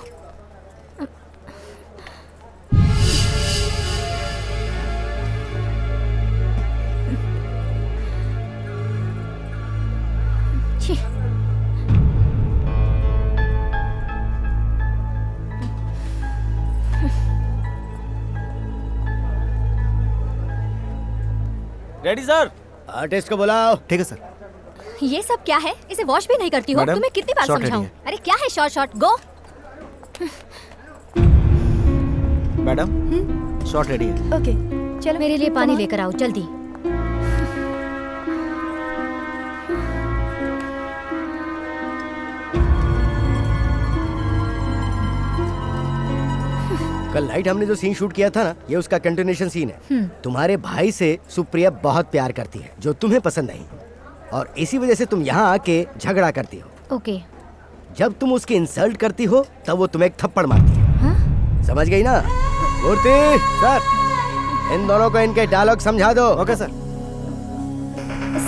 छी। Ready sir. आर्टिस्ट को बुलाओ। ठीक है सर। ये सब क्या है? इसे वॉश भी नहीं करती हो? मैडम, तुम्हें कितनी बार शॉट समझाऊं? रेडी अरे क्या है शॉर्ट शॉर्ट? गो। मैडम, शॉट रेडी है। ओके, चलो मेरे लिए पानी लेकर आओ जल्दी। कल नाइट हमने जो सीन शूट किया था ना, ये उसका कंटिन्यूएशन सीन है। तुम्हारे भाई से सुप्रिया बहुत प्यार करती है, जो तुम्हें पसंद नहीं, और इसी वजह से तुम यहाँ आके झगड़ा करती हो। ओके। जब तुम उसकी इंसल्ट करती हो तब वो तुम्हें एक थप्पड़ मारती है। हाँ? समझ गई ना? मूर्ति सर, इन दोनों को इनके डायलॉग समझा दो। Okay sir.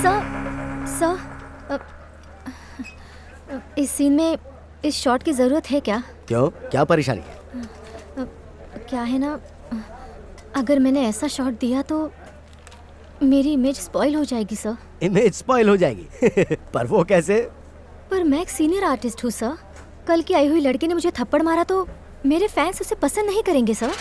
सर, इस सीन में इस शॉट की जरूरत है क्या? क्यों, क्या परेशानी है? क्या है ना, अगर मैंने ऐसा शॉट दिया तो मेरी इमेज स्पॉइल हो जाएगी सर। इमेज स्पॉइल हो जाएगी? पर वो कैसे? पर मैं एक सीनियर आर्टिस्ट हूँ सर। कल की आई हुई लड़की ने मुझे थप्पड़ मारा तो मेरे फैंस उसे पसंद नहीं करेंगे सर।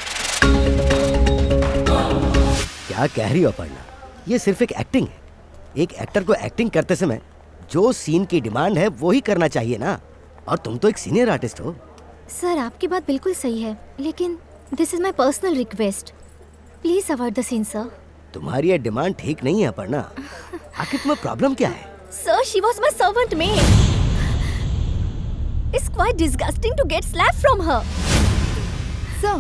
क्या कह रही हो अपर्णा? ये सिर्फ एक एक्टिंग है। एक एक्टर को एक्टिंग करते समय जो सीन की डिमांड है वो ही करना चाहिए ना। और तुम तो एक सीनियर आर्टिस्ट हो। सर, आपकी बात बिल्कुल सही है, लेकिन this is my personal request. Please avoid the scene sir. तुम्हारी ये डिमांड ठीक नहीं है अपर्णा। आखिर तुम्हें प्रॉब्लम क्या है? Sir, she was my servant maid. It's quite disgusting to get slapped from her. Sir.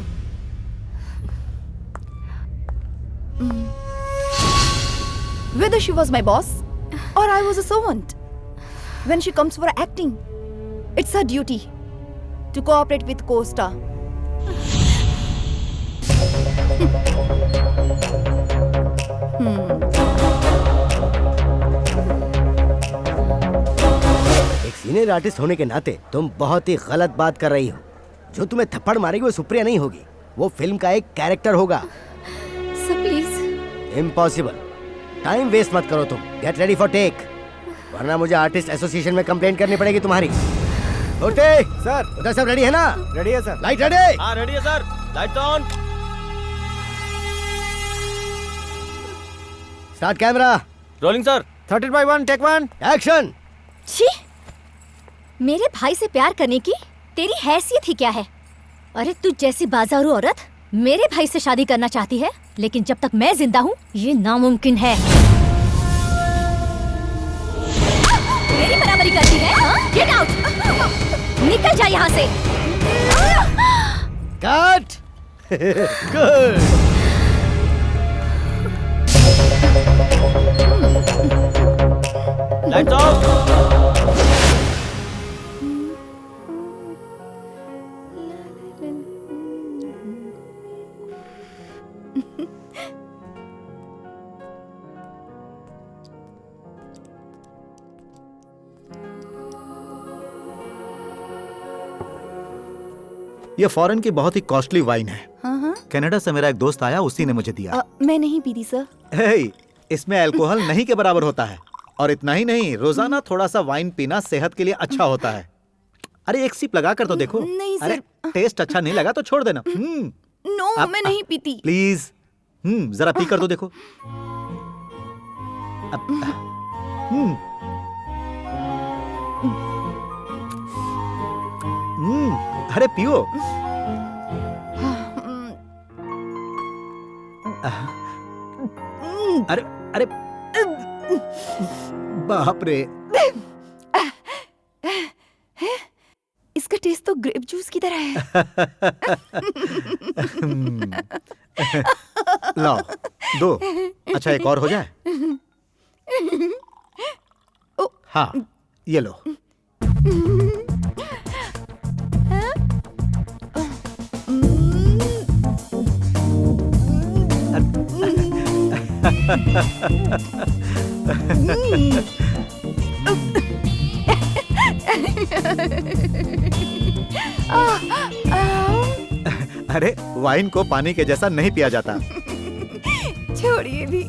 Whether she was my boss or I was a servant, when she comes for acting, it's her duty to cooperate with co-star. एक senior artist होने के नाते तुम बहुत ही गलत बात कर रही हो। जो तुम्हें थप्पड़ मारेगी वो सुप्रिया नहीं होगी, वो फिल्म का एक कैरेक्टर होगा। Sir, please. Impossible. Time waste मत करो तुम। गेट रेडी फॉर टेक, वरना मुझे आर्टिस्ट एसोसिएशन में कंप्लेंट करनी पड़ेगी तुम्हारी। सर, उधर सब रेडी है ना? रेडी है सर। Light ready? हाँ रेडी है sir. Lights on. Start camera. Rolling sir. 13/1 take 1 action. छी! मेरे भाई से प्यार करने की तेरी हैसियत ही क्या है? अरे तू जैसी बाजारू औरत मेरे भाई से शादी करना चाहती है, लेकिन जब तक मैं जिंदा हूँ ये नामुमकिन है। मेरी बराबरी करती है? Get out! निकल जा यहाँ से। कट। गुड। Lights off. ये फॉरेन की बहुत ही कॉस्टली वाइन है। हाँ हाँ। कनाडा से मेरा एक दोस्त आया, उसी ने मुझे दिया। मैं नहीं पीती सर। हे, इसमें अल्कोहल नहीं के बराबर होता है। और इतना ही नहीं, रोजाना थोड़ा सा वाइन पीना सेहत के लिए अच्छा होता है। अरे एक सिप लगा कर तो देखो। नहीं अरे सर। टेस्ट अच्छा नहीं लगा तो छोड़ देना। नो, मैं नहीं पीती। प्लीज जरा पी कर तो देखो। अरे पियो। अरे अरे बाप रे। इसका टेस्ट तो ग्रेप जूस की तरह है। लाओ दो। अच्छा एक और हो जाए। हाँ ये लो। अरे वाइन को पानी के जैसा नहीं पिया जाता। छोड़िए भी।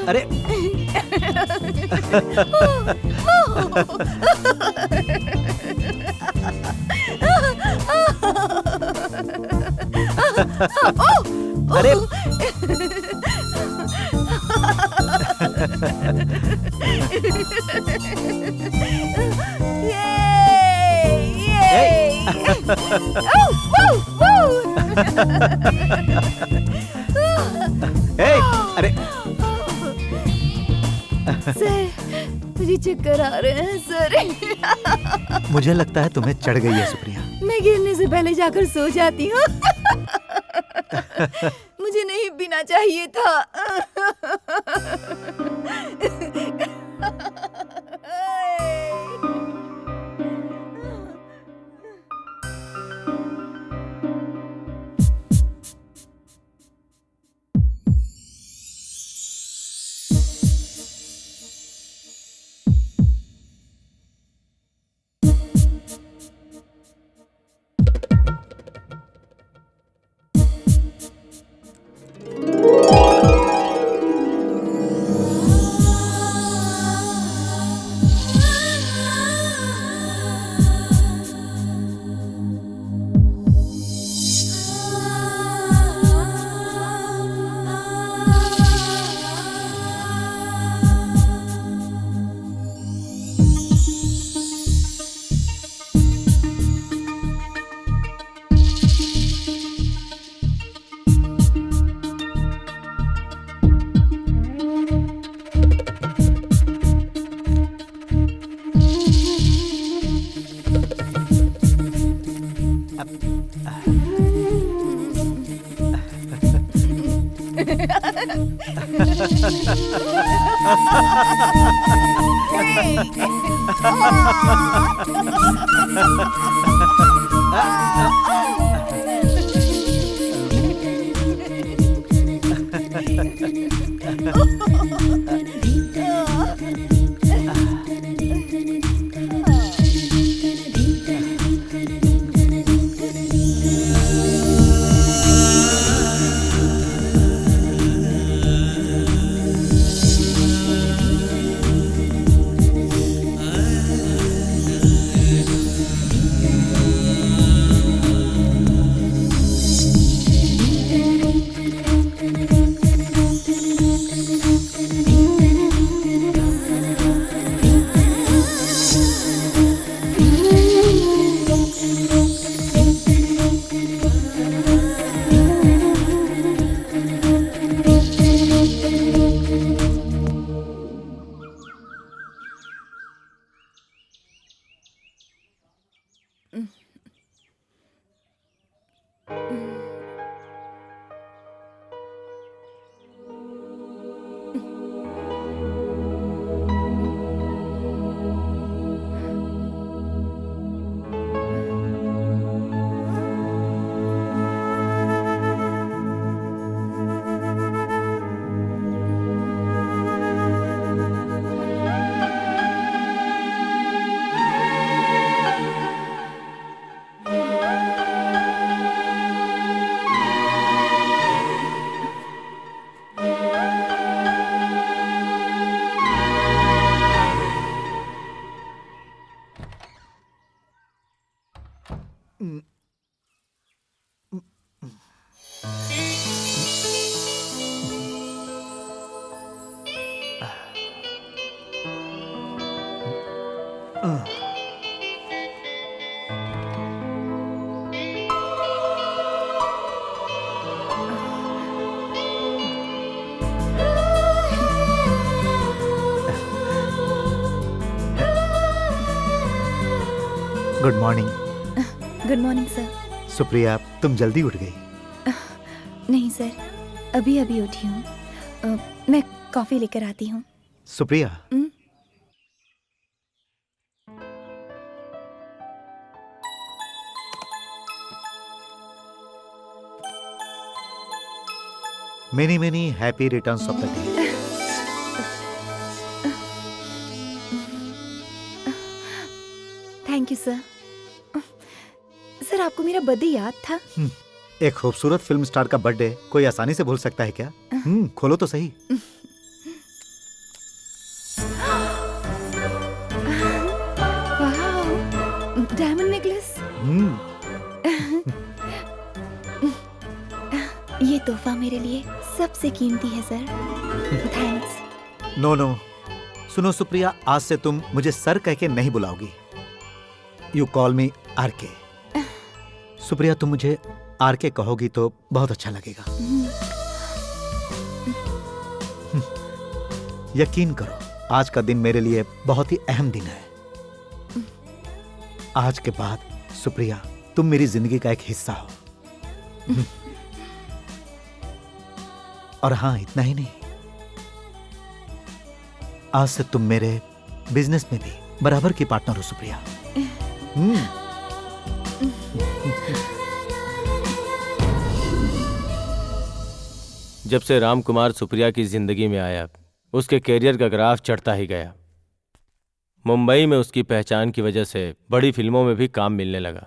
अरे अरे अरे सर, मुझे चक्कर आ रहे हैं सर। मुझे लगता है तुम्हें चढ़ गई है सुप्रिया। मैं गिरने से पहले जाकर सो जाती हूँ। मुझे नहीं पीना चाहिए था। Good morning. Good morning sir. Supriya, तुम जल्दी उठ गई। नहीं सर, अभी अभी उठी हूँ। मैं कॉफी लेकर आती हूँ। Supriya, many many happy returns of the day. Thank you sir. Sir, आपको मेरा बर्थडे याद था? एक खूबसूरत फिल्म स्टार का बर्थडे कोई आसानी से भूल सकता है क्या? खोलो तो सही। वाह, डायमंड नेकलेस। ये तोहफा मेरे लिए सबसे कीमती है सर। थैंक्स। नो नो, सुनो सुप्रिया, आज से तुम मुझे सर कह के नहीं बुलाओगी। You call me RK. Supriya, तुम मुझे आरके कहोगी तो बहुत अच्छा लगेगा। यकीन करो, आज का दिन मेरे लिए बहुत ही अहम दिन है। आज के बाद सुप्रिया, तुम मेरी जिंदगी का एक हिस्सा हो। और हाँ, इतना ही नहीं, आज से तुम मेरे बिजनेस में भी बराबर की पार्टनर हो सुप्रिया। जब से राम कुमार सुप्रिया की जिंदगी में आया, उसके कैरियर का ग्राफ चढ़ता ही गया। मुंबई में उसकी पहचान की वजह से बड़ी फिल्मों में भी काम मिलने लगा।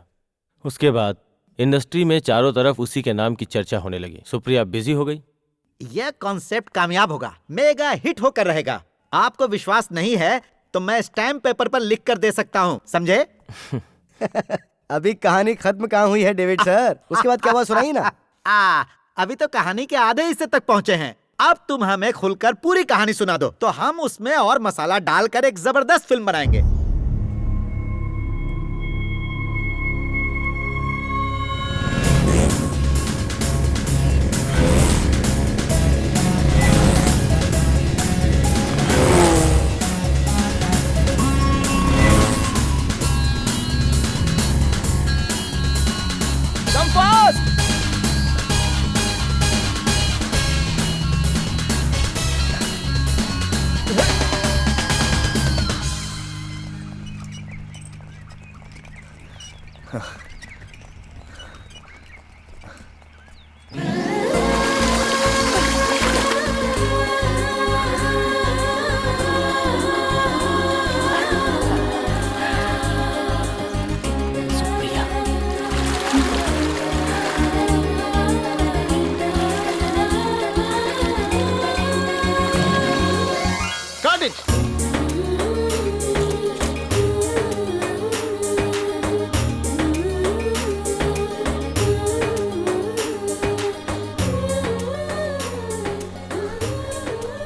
उसके बाद इंडस्ट्री में चारों तरफ उसी के नाम की चर्चा होने लगी। सुप्रिया बिजी हो गई। यह कॉन्सेप्ट कामयाब होगा, मेगा हिट होकर रहेगा। आपको विश्वास नहीं है तो मैं स्टैम्प पेपर पर लिख कर दे सकता हूँ, समझे? अभी कहानी खत्म कहाँ हुई है डेविड सर? उसके बाद क्या हुआ सुनाइए ना। अभी तो कहानी के आधे हिस्से तक पहुंचे हैं। अब तुम हमें खुलकर पूरी कहानी सुना दो, तो हम उसमें और मसाला डालकर एक जबरदस्त फिल्म बनाएंगे।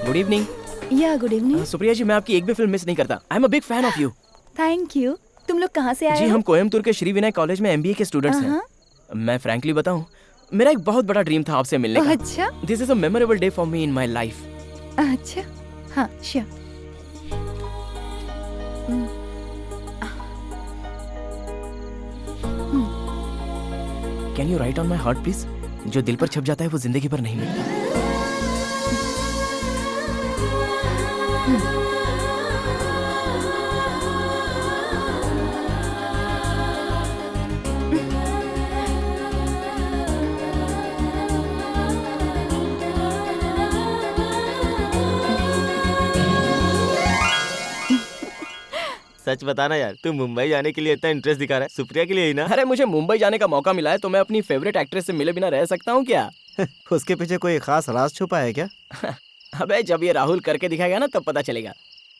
Good evening. या गुड इवनिंग। सुप्रिया जी, मैं आपकी एक भी फिल्म मिस नहीं करता। I am a big fan of you. Thank you. तुम लोग कहाँ से आए जी, हो? हम कोयम्बतूर के श्री विनय कॉलेज में एमबीए के स्टूडेंट्स हैं। मैं फ्रैंकली बताऊं, मेरा एक बहुत बड़ा ड्रीम था आपसे मिलने का। अच्छा। This is a memorable day for me in my life. अच्छा, हाँ, sure. Can you right on my heart please? जो दिल पर छप जाता है वो जिंदगी भर नहीं मिलता। सच बताना यार, तू मुंबई जाने के लिए इतना इंटरेस्ट दिखा रहा है, सुप्रिया के लिए ही ना? अरे, मुझे मुंबई जाने का मौका मिला है तो मैं अपनी फेवरेट एक्ट्रेस से मिले बिना रह सकता हूँ क्या? उसके पीछे कोई खास राज छुपा है क्या? अबे, जब ये राहुल करके दिखाएगा ना तब पता चलेगा।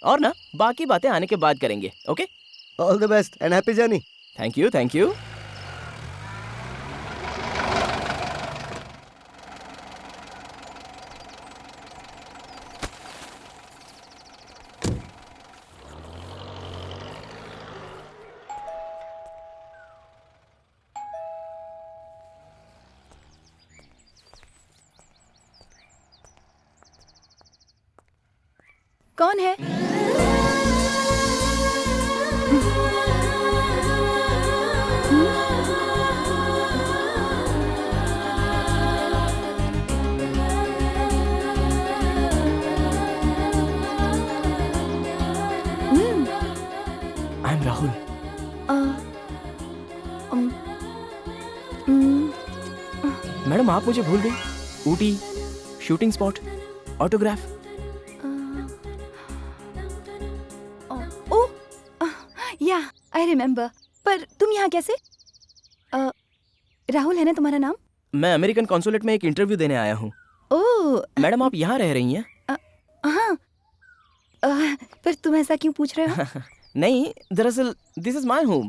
और ना, बाकी बातें आने के बाद करेंगे। Okay, all the best and happy journey. Thank you, thank you. कौन है? मैडम आप मुझे भूल गई। Ooty, shooting spot, autograph. Oh yeah I remember. पर तुम यहाँ कैसे? राहुल है ना तुम्हारा नाम? मैं अमेरिकन कॉन्सुलेट में एक इंटरव्यू देने आया हूँ। ओह मैडम आप यहाँ रह रही हैं? हाँ। पर तुम ऐसा क्यों पूछ रहे हो? नहीं, दरअसल दिस इज माय होम।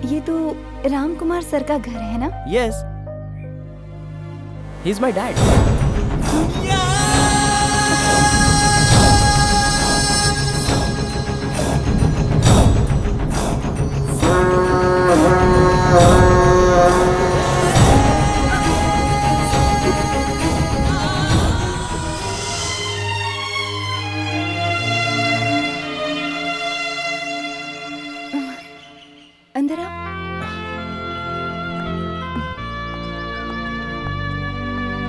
ये तो राम कुमार सर का घर है ना? Yes, he is my dad. अंदर आओ।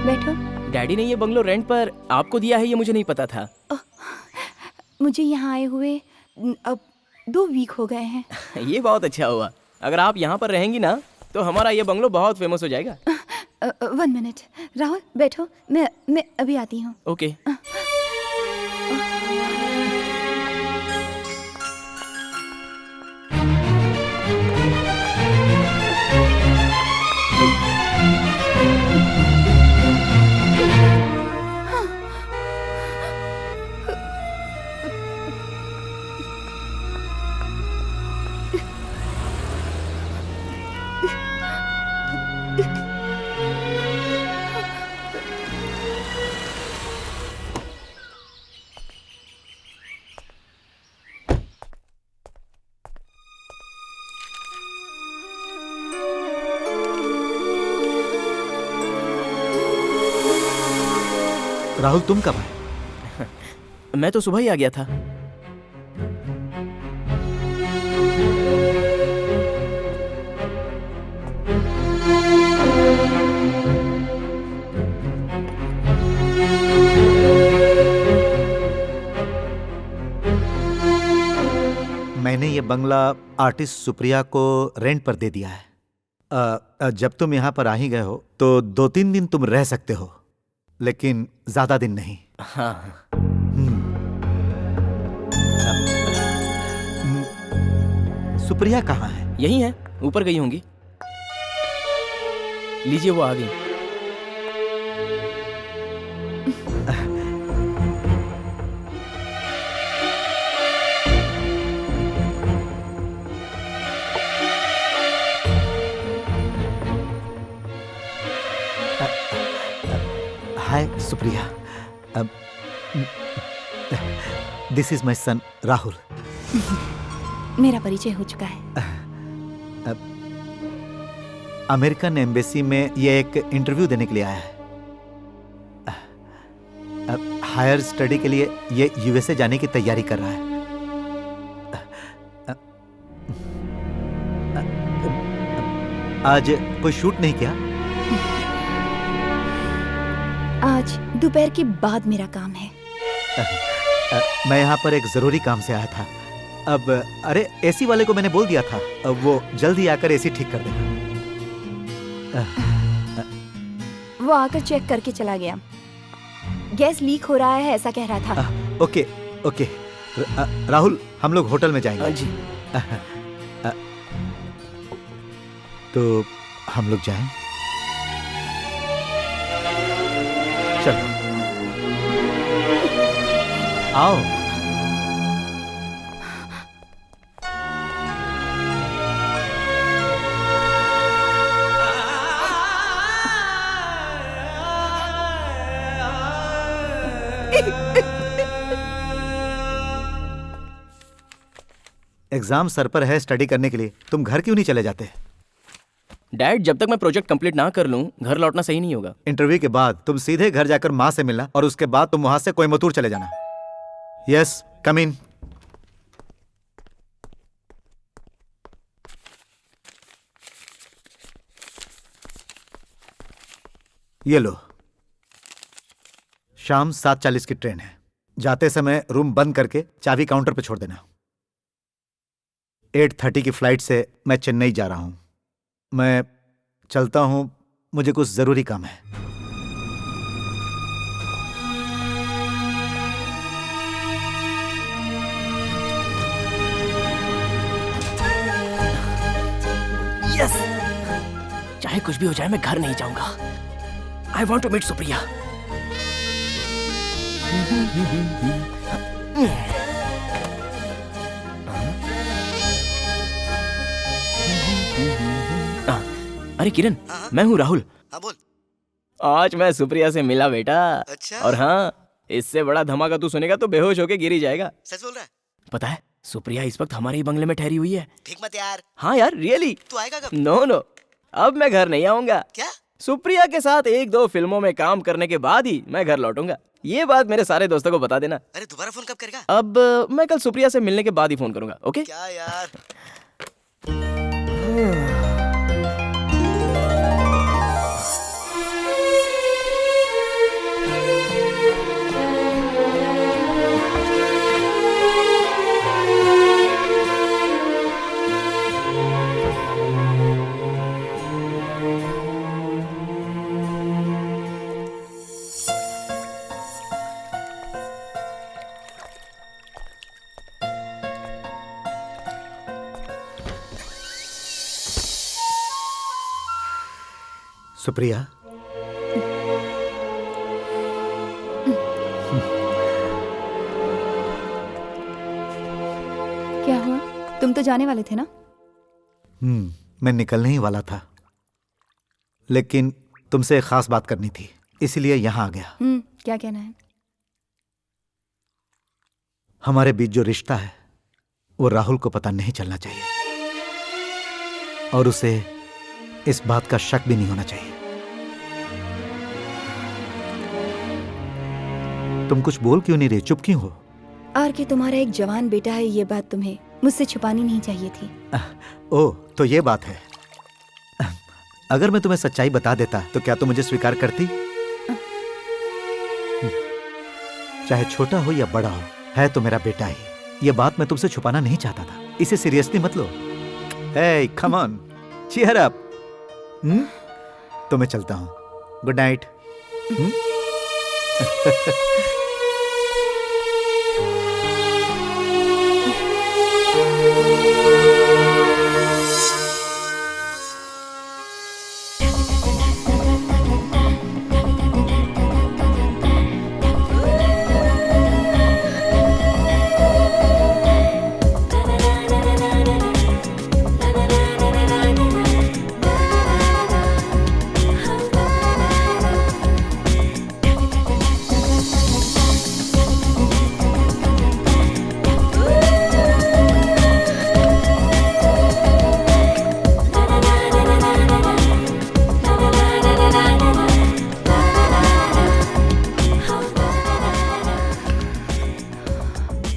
बैठो। डैडी ने ये बंगलो रेंट पर आपको दिया है, ये मुझे नहीं पता था। मुझे यहाँ आए हुए अब 2 वीक हो गए हैं। ये बहुत अच्छा हुआ। अगर आप यहाँ पर रहेंगी ना तो हमारा ये बंगलो बहुत फेमस हो जाएगा। 1 मिनट राहुल, बैठो। मैं अभी आती हूँ। ओके। राहुल तुम कब आए? मैं तो सुबह ही आ गया था। मैंने ये बंगला आर्टिस्ट सुप्रिया को रेंट पर दे दिया है। जब तुम यहाँ पर आ ही गए हो तो 2-3 दिन तुम रह सकते हो, लेकिन ज्यादा दिन नहीं। हाँ। सुप्रिया कहाँ है? यही है, ऊपर गई होंगी। लीजिए वो आ गई। Hi Supriya, this is my son Rahul. मेरा परिचय हो चुका है। अमेरिकन एम्बेसी में ये एक इंटरव्यू देने के लिए आया है। हायर स्टडी के लिए ये यूएसए जाने की तैयारी कर रहा है। आज कोई शूट नहीं किया? आज दोपहर के बाद मेरा काम है। मैं यहाँ पर एक जरूरी काम से आया था। अब अरे एसी वाले को मैंने बोल दिया था, अब वो जल्दी आकर एसी ठीक कर देगा। वो आकर चेक करके चला गया। गैस लीक हो रहा है ऐसा कह रहा था। ओके ओके राहुल, हम लोग होटल में जाएंगे। जी। तो हम लोग जाएं? चलो आओ। एग्जाम सर पर है स्टडी करने के लिए, तुम घर क्यों नहीं चले जाते? डैड, जब तक मैं प्रोजेक्ट कंप्लीट ना कर लूं घर लौटना सही नहीं होगा। इंटरव्यू के बाद तुम सीधे घर जाकर माँ से मिलना और उसके बाद तुम वहां से कोयम्बतूर चले जाना। यस, कम इन। ये लो, शाम 7:40 की ट्रेन है। जाते समय रूम बंद करके चाबी काउंटर पे छोड़ देना। 8:30 की फ्लाइट से मैं चेन्नई जा रहा हूँ। मैं चलता हूँ, मुझे कुछ ज़रूरी काम है। यस, चाहे कुछ भी हो जाए मैं घर नहीं जाऊंगा। I want to meet Supriya. अरे किरण, मैं हूँ राहुल। हाँ बोल। आज मैं सुप्रिया से मिला बेटा। अच्छा। और हाँ, इससे बड़ा धमाका तू सुनेगा तो बेहोश होके गिर ही जाएगा। सच बोल रहा है? पता है, सुप्रिया इस वक्त हमारे ही बंगले में ठहरी हुई है। ठीक मत यार। हाँ यार, रियली। तू आएगा कब? नो, अब मैं घर नहीं आऊंगा। क्या? सुप्रिया के साथ 1-2 फिल्मों में काम करने के बाद ही मैं घर लौटूंगा। ये बात मेरे सारे दोस्तों को बता देना। अरे दोबारा फोन कब करेगा? अब मैं कल सुप्रिया से मिलने के बाद ही फोन करूंगा, ओके? क्या यार? सुप्रिया, क्या हुआ? तुम तो जाने वाले थे ना? मैं निकलने ही वाला था, लेकिन तुमसे एक खास बात करनी थी, इसीलिए यहाँ आ गया। क्या कहना है? हमारे बीच जो रिश्ता है वो राहुल को पता नहीं चलना चाहिए, और उसे इस बात का शक भी नहीं होना चाहिए। तुम कुछ बोल क्यों नहीं रही? चुप क्यों हो? आर के तुम्हारा एक जवान बेटा है, ये बात तुम्हें मुझसे छुपानी नहीं चाहिए थी। ओह, तो ये बात है। अगर मैं तुम्हें सच्चाई बता देता तो क्या तुम मुझे स्वीकार करती? चाहे छोटा हो या बड़ा हो, है तो मेरा बेटा ही। ये बात मैं तुमसे छुपाना नहीं चाहता था। इसे सीरियसली मत लो। हे, कम ऑन, चीयर अप। तो मैं चलता हूँ। Good night.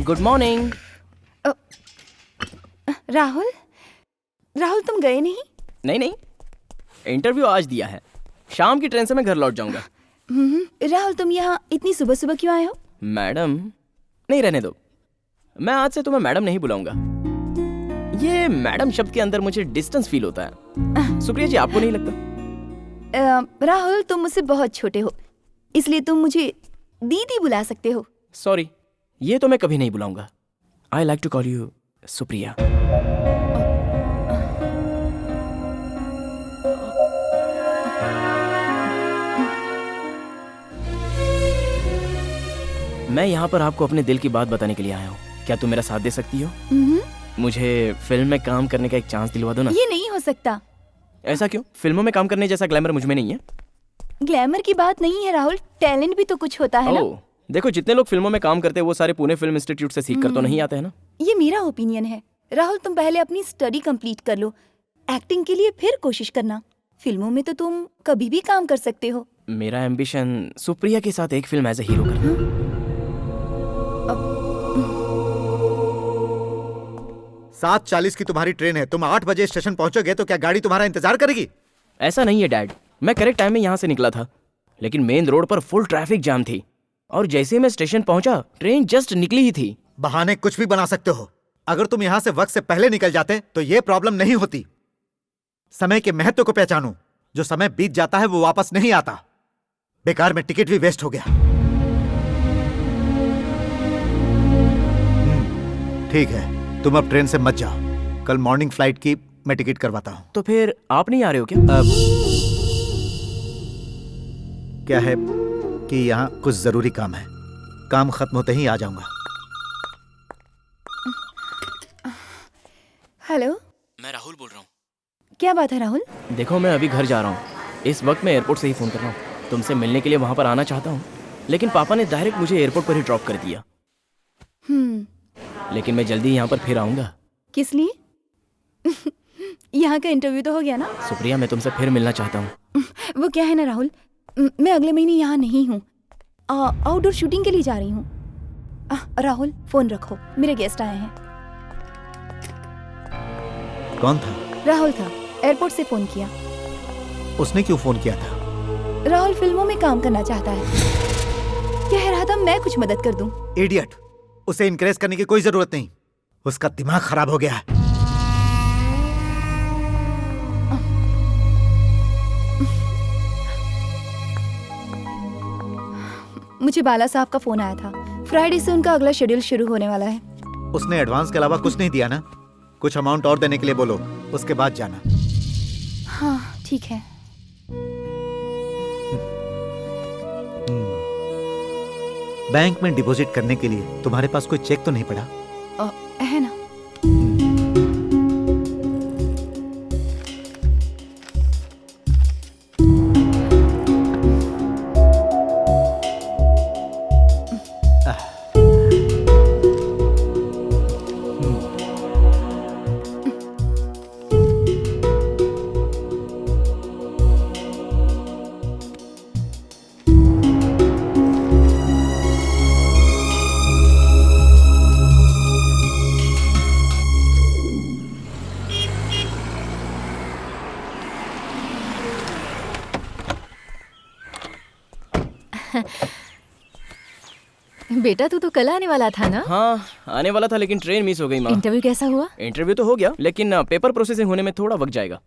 Good morning. Rahul, Rahul तुम गए नहीं? नहीं, इंटरव्यू आज दिया है। शाम की ट्रेन से मैं घर लौट जाऊंगा। राहुल, तुम यहाँ इतनी सुबह सुबह क्यों आए हो? मैडम, नहीं रहने दो। मैं आज से तुम्हें मैडम नहीं बुलाऊंगा। ये मैडम शब्द के अंदर मुझे डिस्टेंस फील होता है। सुप्रिया जी, आपको नहीं लगता? राहुल, तुम मुझसे बहुत छोटे हो, इसलिए तुम मुझे दीदी बुला सकते हो। सॉरी, ये तो मैं कभी नहीं बुलाऊंगा। I like to call you Supriya. मैं यहाँ पर आपको अपने दिल की बात बताने के लिए आया हूँ। क्या तुम मेरा साथ दे सकती हो? मुझे फिल्म में काम करने का एक चांस दिलवा दो ना। ये नहीं हो सकता। ऐसा क्यों? फिल्मों में काम करने जैसा ग्लैमर मुझ में नहीं है। ग्लैमर की बात नहीं है राहुल, टैलेंट भी तो कुछ होता है ना। देखो, जितने लोग फिल्मों में काम करते हैं वो सारे पुणे फिल्म इंस्टीट्यूट से सीख कर तो नहीं आते हैं ना। ये मेरा ओपिनियन है। राहुल, तुम पहले अपनी स्टडी कंप्लीट कर लो, एक्टिंग के लिए फिर कोशिश करना। फिल्मों में तो तुम कभी भी काम कर सकते हो। मेरा एम्बिशन सुप्रिया के साथ एक फिल्म एज ए हीरो करना। 7:40 की तुम्हारी ट्रेन है। तुम 8 बजे स्टेशन पहुंचोगे तो क्या गाड़ी तुम्हारा इंतजार करेगी? ऐसा नहीं है डैड, मैं करेक्ट टाइम में यहाँ से निकला था, लेकिन मेन रोड पर फुल ट्रैफिक जाम थी और जैसे मैं स्टेशन पहुंचा ट्रेन जस्ट निकली ही थी। बहाने कुछ भी बना सकते हो। अगर तुम यहां से वक्त से पहले निकल जाते तो ये प्रॉब्लम नहीं होती। समय के महत्व को पहचानो। जो समय बीत जाता है वो वापस नहीं आता। बेकार में टिकट भी वेस्ट हो गया। ठीक है, तुम अब ट्रेन से मत जाओ। कल मॉर्निंग फ्लाइट की मैं टिकट करवाता हूं। तो फिर आप नहीं आ रहे हो क्या? क्या है कि यहाँ कुछ जरूरी काम है। काम खत्म होते ही आ जाऊंगा। हेलो, मैं राहुल बोल रहा हूँ। क्या बात है राहुल? देखो, मैं अभी घर जा रहा हूँ। इस वक्त मैं एयरपोर्ट से ही फ़ोन कर रहा हूँ। तुमसे मिलने के लिए वहाँ पर आना चाहता हूँ, लेकिन पापा ने डायरेक्ट मुझे एयरपोर्ट पर ही ड्रॉप कर दिया। लेकिन मैं जल्दी यहाँ पर फिर आऊँगा। किस लिए? यहाँ का इंटरव्यू तो हो गया ना? सुप्रिया, मैं तुमसे फिर मिलना चाहता हूँ। वो क्या है ना राहुल, मैं अगले महीने यहाँ नहीं हूँ। आउटडोर शूटिंग के लिए जा रही हूँ। राहुल, फोन रखो, मेरे गेस्ट आए हैं। कौन था? राहुल था, एयरपोर्ट से फोन किया। उसने क्यों फोन किया था? राहुल फिल्मों में काम करना चाहता है। कह रहा था मैं कुछ मदद कर दूं। इडियट, उसे इनकरेज करने की कोई जरूरत नहीं। उसका दिमाग खराब हो गया है। मुझे बाला साहब का फोन आया था। फ्राइडे से उनका अगला शेड्यूल शुरू होने वाला है। उसने एडवांस के अलावा कुछ नहीं दिया ना? कुछ अमाउंट और देने के लिए बोलो, उसके बाद जाना। हाँ ठीक है। बैंक में डिपॉजिट करने के लिए तुम्हारे पास कोई चेक तो नहीं पड़ा? है ना। बेटा, तू तो कल आने वाला था ना? हाँ, आने वाला था, लेकिन ट्रेन मिस हो गई माँ। इंटरव्यू कैसा हुआ? इंटरव्यू तो हो गया, लेकिन पेपर प्रोसेसिंग होने में थोड़ा वक्त जाएगा।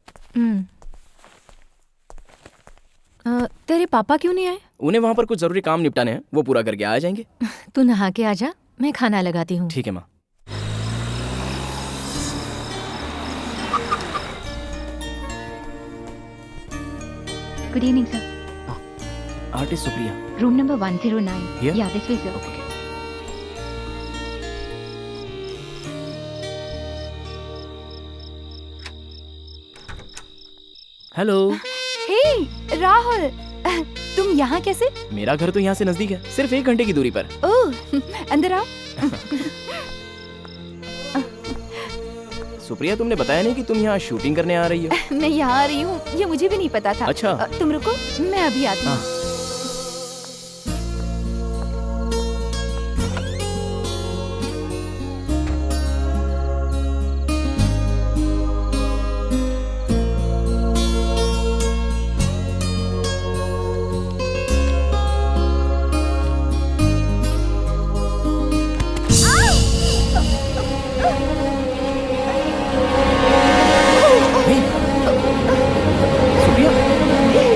तेरे पापा क्यों नहीं आए? उन्हें वहाँ पर कुछ जरूरी काम निपटाने हैं, वो पूरा करके आ जाएंगे। तू नहा के आ जा, मैं खाना लगाती हूँ। ठीक है माँ। Good evening sir. Artist Supriya, room number 109। Here? या this way sir. Okay. Hello. Hey Rahul, तुम यहाँ कैसे? मेरा घर तो यहाँ से नजदीक है, सिर्फ 1 घंटे की दूरी पर। ओह, अंदर आओ। सुप्रिया, तुमने बताया नहीं कि तुम यहाँ शूटिंग करने आ रही हो? मैं यहाँ आ रही हूँ, ये मुझे भी नहीं पता था। अच्छा। तुम रुको, मैं अभी आती हूँ।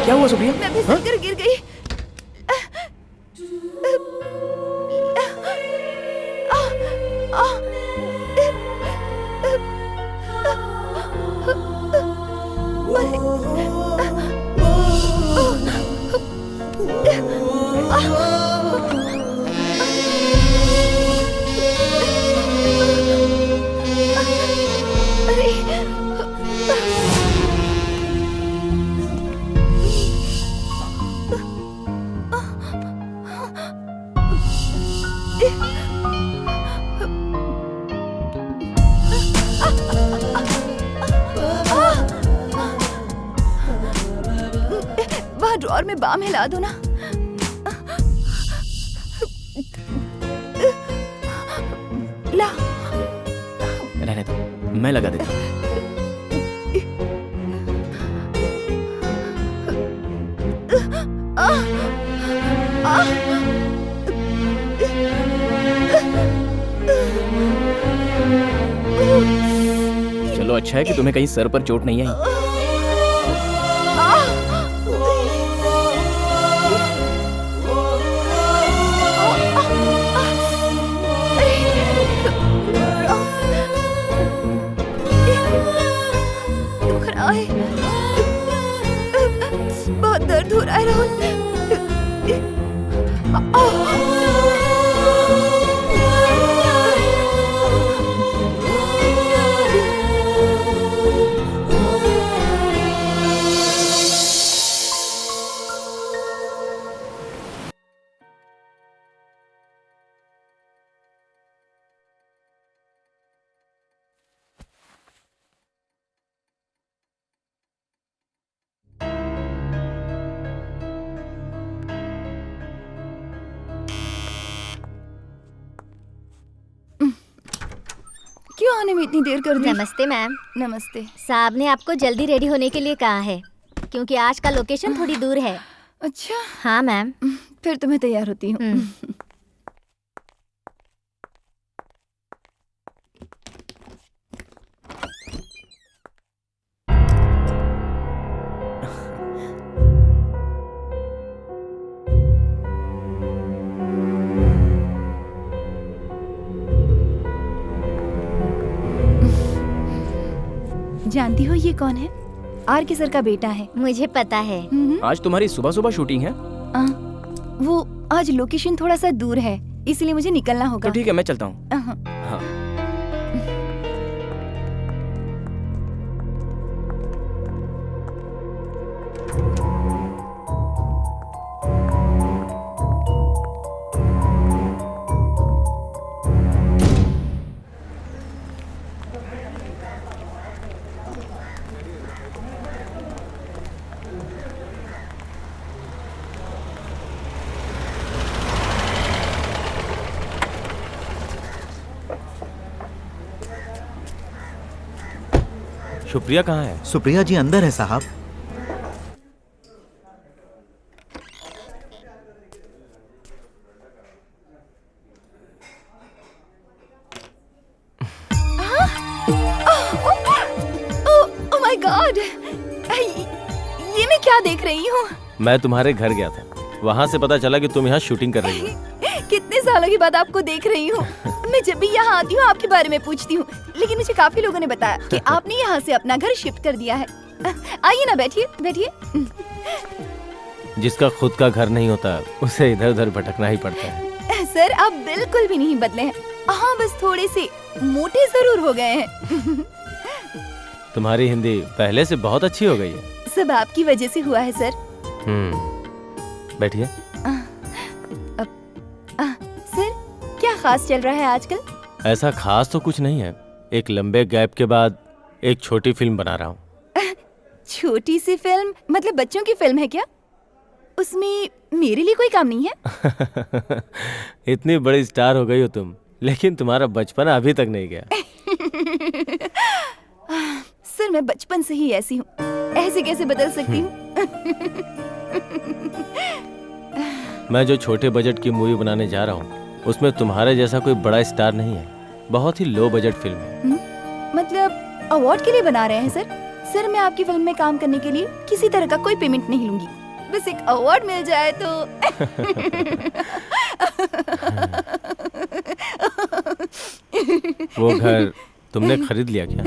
क्या हुआ सुप्रिया? मैं फिसल कर गिर गई। वहाँ ड्रॉर में बाम हिला दो ना। ला। रहने दो, मैं लगा देता हूँ। चलो अच्छा है कि तुम्हें कहीं सर पर चोट नहीं आई। बहुत दर्द हो रहा है राहुल। क्यों आने में इतनी देर कर दी? नमस्ते मैम। नमस्ते। साहब ने आपको जल्दी रेडी होने के लिए कहा है क्योंकि आज का लोकेशन थोड़ी दूर है। अच्छा। हाँ मैम। फिर तो मैं तैयार होती हूँ। जानती हो ये कौन है? आर के सर का बेटा है। मुझे पता है। आज तुम्हारी सुबह सुबह शूटिंग है? वो आज लोकेशन थोड़ा सा दूर है इसलिए मुझे निकलना होगा। तो ठीक है मैं चलता हूँ। हाँ। सुप्रिया कहाँ है? सुप्रिया जी अंदर है साहब। ओह माय गॉड, ये मैं क्या देख रही हूँ? मैं तुम्हारे घर गया था, वहाँ से पता चला कि तुम यहाँ शूटिंग कर रही हो। कितने सालों के बाद आपको देख रही हूँ। मैं जब भी यहाँ आती हूँ आपके बारे में पूछती हूँ, लेकिन मुझे काफी लोगों ने बताया कि आपने यहाँ से अपना घर शिफ्ट कर दिया है। आइए ना, बैठिए बैठिए। जिसका खुद का घर नहीं होता उसे इधर उधर भटकना ही पड़ता है। सर आप बिल्कुल भी नहीं बदले हैं। हाँ बस थोड़े से मोटे जरूर हो गए हैं। तुम्हारी हिंदी पहले से बहुत अच्छी हो गई है। सब आपकी वजह से हुआ है सर। बैठिए। सर क्या खास चल रहा है आजकल? ऐसा खास तो कुछ नहीं है, एक लंबे गैप के बाद एक छोटी फिल्म बना रहा हूँ। छोटी सी फिल्म मतलब बच्चों की फिल्म है क्या? उसमें मेरे लिए कोई काम नहीं है? इतनी बड़ी स्टार हो गई हो तुम, लेकिन तुम्हारा बचपना अभी तक नहीं गया। सर मैं बचपन से ही ऐसी हूँ, ऐसे कैसे बदल सकती हूँ? मैं जो छोटे बजट की मूवी बनाने जा रहा हूँ उसमें तुम्हारे जैसा कोई बड़ा स्टार नहीं है, बहुत ही लो बजट फिल्म है। मतलब अवार्ड के लिए बना रहे हैं सर? सर मैं आपकी फिल्म में काम करने के लिए किसी तरह का कोई पेमेंट नहीं लूंगी, बस एक अवार्ड मिल जाए तो। वो घर तुमने खरीद लिया क्या?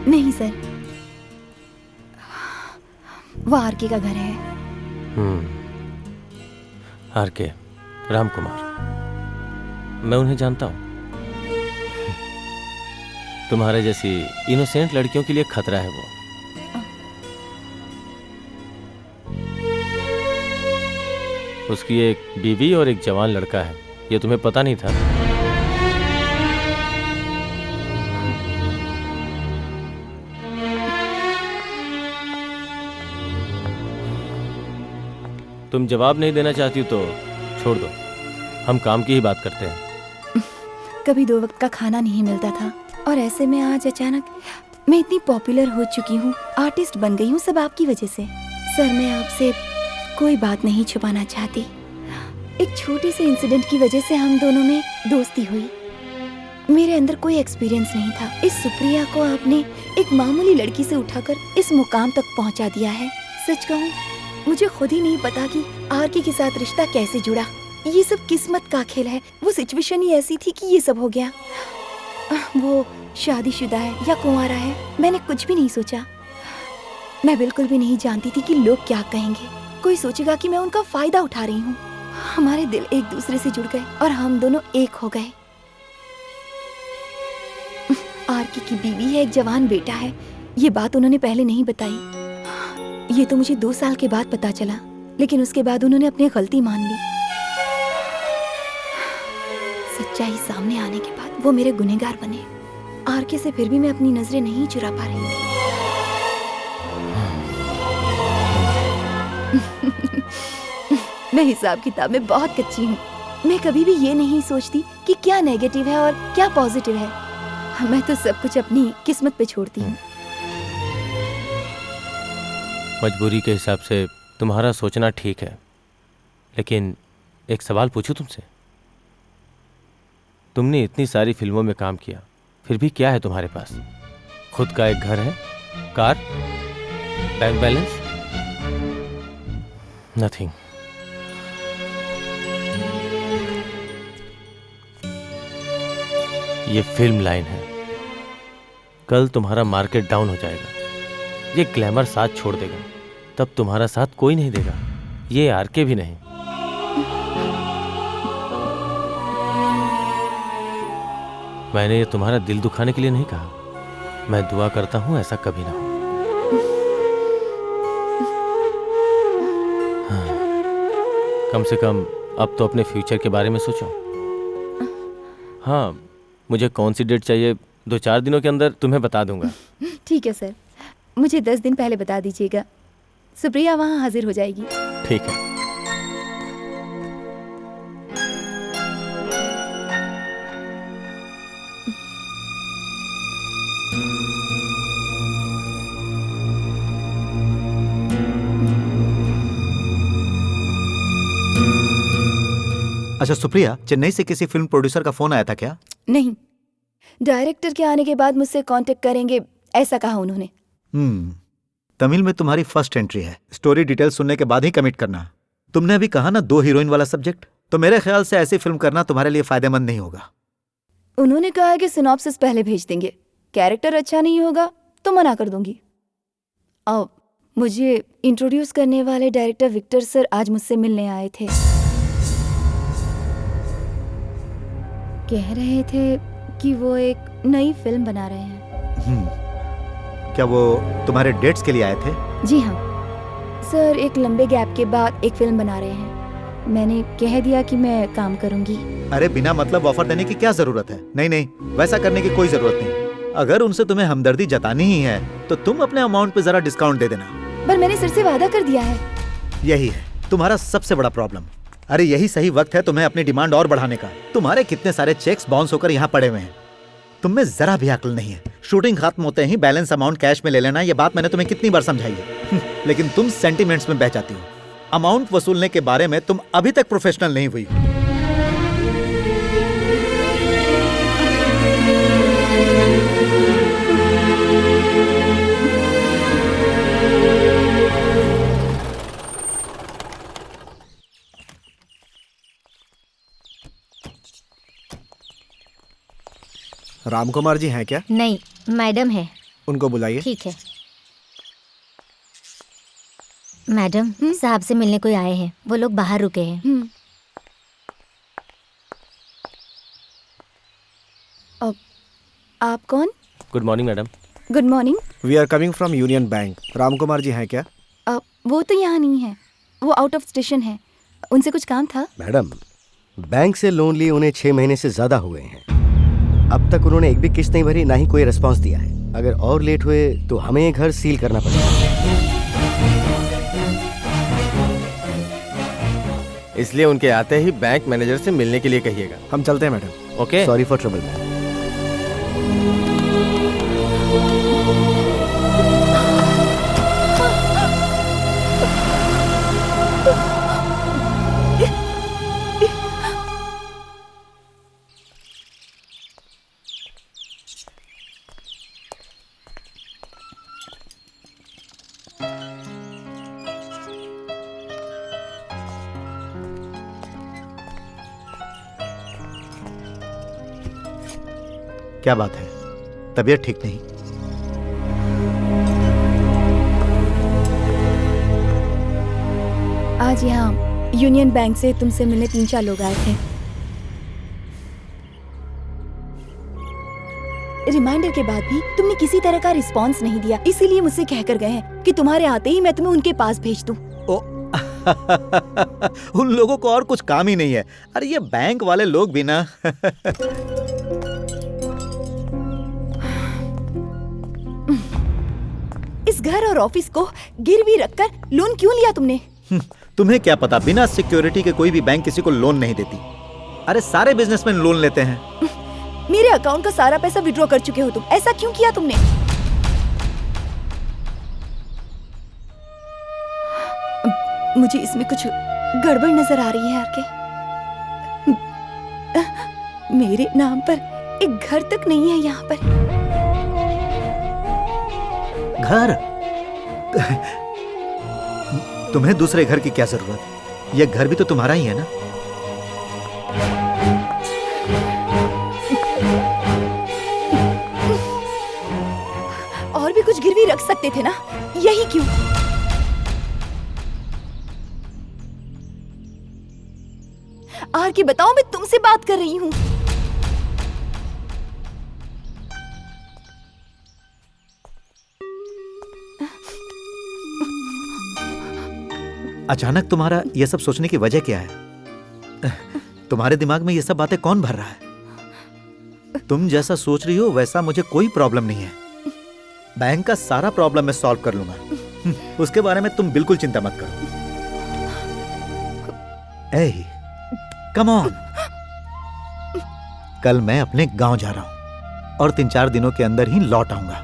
नहीं सर, वो आरके का घर है। आरके, राम कुमार, मैं उन्हें जानता हूँ। तुम्हारे जैसी इनोसेंट लड़कियों के लिए खतरा है वो। उसकी एक बीवी और एक जवान लड़का है, ये तुम्हें पता नहीं था? तुम जवाब नहीं देना चाहती तो छोड़ दो, हम काम की ही बात करते हैं। कभी 2 वक्त का खाना नहीं मिलता था और ऐसे में आज अचानक मैं इतनी पॉपुलर हो चुकी हूँ, आर्टिस्ट बन गई हूँ, सब आपकी वजह से। सर मैं आपसे कोई बात नहीं छुपाना चाहती। एक छोटे से इंसिडेंट की वजह से हम दोनों में दोस्ती हुई। मेरे अंदर कोई एक्सपीरियंस नहीं था। इस सुप्रिया को आपने एक मामूली लड़की से उठाकर इस मुकाम तक पहुंचा दिया है। सच कहूँ, मुझे खुद ही नहीं पता कि आरके के साथ रिश्ता कैसे जुड़ा। ये सब किस्मत का खेल है। वो सिचुएशन ही ऐसी थी कि ये सब हो गया। वो शादीशुदा है या कुंवारा है, मैंने कुछ भी नहीं सोचा। मैं बिल्कुल भी नहीं जानती थी कि लोग क्या कहेंगे। कोई सोचेगा कि मैं उनका फायदा उठा रही हूँ। हमारे दिल एक दूसरे से जुड़ गए और हम दोनों एक हो गए। आरके की बीवी है, एक जवान बेटा है। ये बात उन्होंने पहले नहीं बताई। ये तो मुझे 2 साल के बाद पता चला, लेकिन उसके बाद उन्होंने अपनी गलती मान ली। सच्चाई सामने आने के बाद वो मेरे गुनहगार बने। आरके से फिर भी मैं अपनी नजरें नहीं चुरा पा रही थी। मैं हिसाब किताब में बहुत कच्ची हूँ। मैं कभी भी ये नहीं सोचती कि क्या नेगेटिव है और क्या पॉजिटिव है। मैं तो सब कुछ अपनी किस्मत पे छोड़ती हूँ। मजबूरी के हिसाब से तुम्हारा सोचना ठीक है, लेकिन एक सवाल पूछूं तुमसे। तुमने इतनी सारी फिल्मों में काम किया, फिर भी क्या है तुम्हारे पास? खुद का एक घर है, कार, बैंक बैलेंस? नथिंग। ये फिल्म लाइन है। कल तुम्हारा मार्केट डाउन हो जाएगा, ये ग्लैमर साथ छोड़ देगा, तब तुम्हारा साथ कोई नहीं देगा, ये आरके भी नहीं। मैंने ये तुम्हारा दिल दुखाने के लिए नहीं कहा। मैं दुआ करता हूं ऐसा कभी ना हो। हाँ, कम से कम अब तो अपने फ्यूचर के बारे में सोचो। हाँ, मुझे कौन सी डेट चाहिए 2-4 दिनों के अंदर तुम्हें बता दूंगा। ठीक है सर, मुझे 10 दिन पहले बता दीजिएगा। सुप्रिया वहाँ हाजिर हो जाएगी। ठीक है। अच्छा सुप्रिया, चेन्नई से किसी फिल्म प्रोड्यूसर का फोन आया था क्या? नहीं, डायरेक्टर के आने के बाद मुझसे कांटेक्ट करेंगे ऐसा कहा उन्होंने। तमिल में तुम्हारी फर्स्ट एंट्री है। स्टोरी डिटेल सुनने के बाद ही कमिट करना। तुमने अभी कहा ना 2 हीरोइन वाला सब्जेक्ट, तो मेरे ख्याल से ऐसी फिल्म करना तुम्हारे लिए फायदेमंद नहीं होगा। उन्होंने कहा कि सिनॉप्सिस पहले भेज देंगे, कैरेक्टर अच्छा नहीं होगा तो मना कर दूंगी। अब मुझे इंट्रोड्यूस करने वाले डायरेक्टर विक्टर सर आज मुझसे मिलने आए थे। कह रहे थे कि वो एक नई फिल्म बना रहे हैं। क्या वो तुम्हारे डेट्स के लिए आए थे? जी हाँ सर, एक लंबे गैप के बाद एक फिल्म बना रहे हैं। मैंने कह दिया कि मैं काम करूंगी। अरे बिना मतलब ऑफर देने की क्या जरूरत है? नहीं नहीं, वैसा करने की कोई जरूरत नहीं। अगर उनसे तुम्हें हमदर्दी जतानी ही है तो तुम अपने अमाउंट पे जरा डिस्काउंट दे देना। पर मैंने सर से वादा कर दिया है। यही है तुम्हारा सबसे बड़ा प्रॉब्लम। अरे यही सही वक्त है तुम्हें अपनी डिमांड और बढ़ाने का। तुम्हारे कितने सारे चेक्स बाउंस होकर यहाँ पड़े हुए हैं। तुम में जरा भी अक्ल नहीं है। शूटिंग खत्म होते ही बैलेंस अमाउंट कैश में ले लेना, ये बात मैंने तुम्हें कितनी बार समझाई है। लेकिन तुम सेंटिमेंट्स में बह जाती हो। अमाउंट वसूलने के बारे में तुम अभी तक प्रोफेशनल नहीं हुई। रामकुमार जी हैं क्या? नहीं, मैडम है। उनको बुलाइए। ठीक है। मैडम, साहब से मिलने कोई आए हैं, वो लोग बाहर रुके हैं। अब आप कौन? Good morning madam. Good morning. We are coming from Union Bank. Ramkumar ji हैं क्या? वो तो यहाँ नहीं है, वो आउट ऑफ स्टेशन है। उनसे कुछ काम था? मैडम, बैंक से लोन लिए उन्हें 6 महीने से ज्यादा हुए हैं। अब तक उन्होंने एक भी किस्त नहीं भरी, ना ही कोई रिस्पांस दिया है। अगर और लेट हुए तो हमें ये घर सील करना पड़ेगा। इसलिए उनके आते ही बैंक मैनेजर से मिलने के लिए कहिएगा। हम चलते हैं madam. Okay. Sorry for trouble ma'am. क्या बात है, तबीयत ठीक नहीं? आज यहाँ यूनियन बैंक से तुमसे मिलने 3-4 लोग आए थे। रिमाइंडर के बाद भी तुमने किसी तरह का रिस्पांस नहीं दिया, इसीलिए मुझसे कहकर गए हैं कि तुम्हारे आते ही मैं तुम्हें उनके पास भेज दूं। ओ उन लोगों को और कुछ काम ही नहीं है। अरे ये बैंक वाले लोग भी ना इस घर और ऑफिस को गिरवी रखकर लोन क्यों लिया तुमने? तुम्हें क्या पता, बिना सिक्योरिटी के कोई भी बैंक किसी को लोन नहीं देती। अरे सारे बिजनेसमैन लोन लेते हैं। मेरे अकाउंट का सारा पैसा विड्रॉ कर चुके हो तुम, ऐसा क्यों किया तुमने? मुझे इसमें कुछ गड़बड़ नजर आ रही है आरके। मेरे नाम पर एक घर तक नहीं है यहाँ पर। घर? तुम्हें दूसरे घर की क्या जरूरत? यह घर भी तो तुम्हारा ही है ना। और भी कुछ गिरवी रख सकते थे ना, यही क्यों? आरके बताओ, मैं तुमसे बात कर रही हूँ। अचानक तुम्हारा यह सब सोचने की वजह क्या है? तुम्हारे दिमाग में ये सब बातें कौन भर रहा है? तुम जैसा सोच रही हो वैसा मुझे कोई प्रॉब्लम नहीं है। बैंक का सारा प्रॉब्लम मैं सॉल्व कर लूंगा। उसके बारे में तुम बिल्कुल चिंता मत करो। ए, कम ऑन। कल मैं अपने गांव जा रहा हूं और 3-4 दिनों के अंदर ही लौट आऊंगा।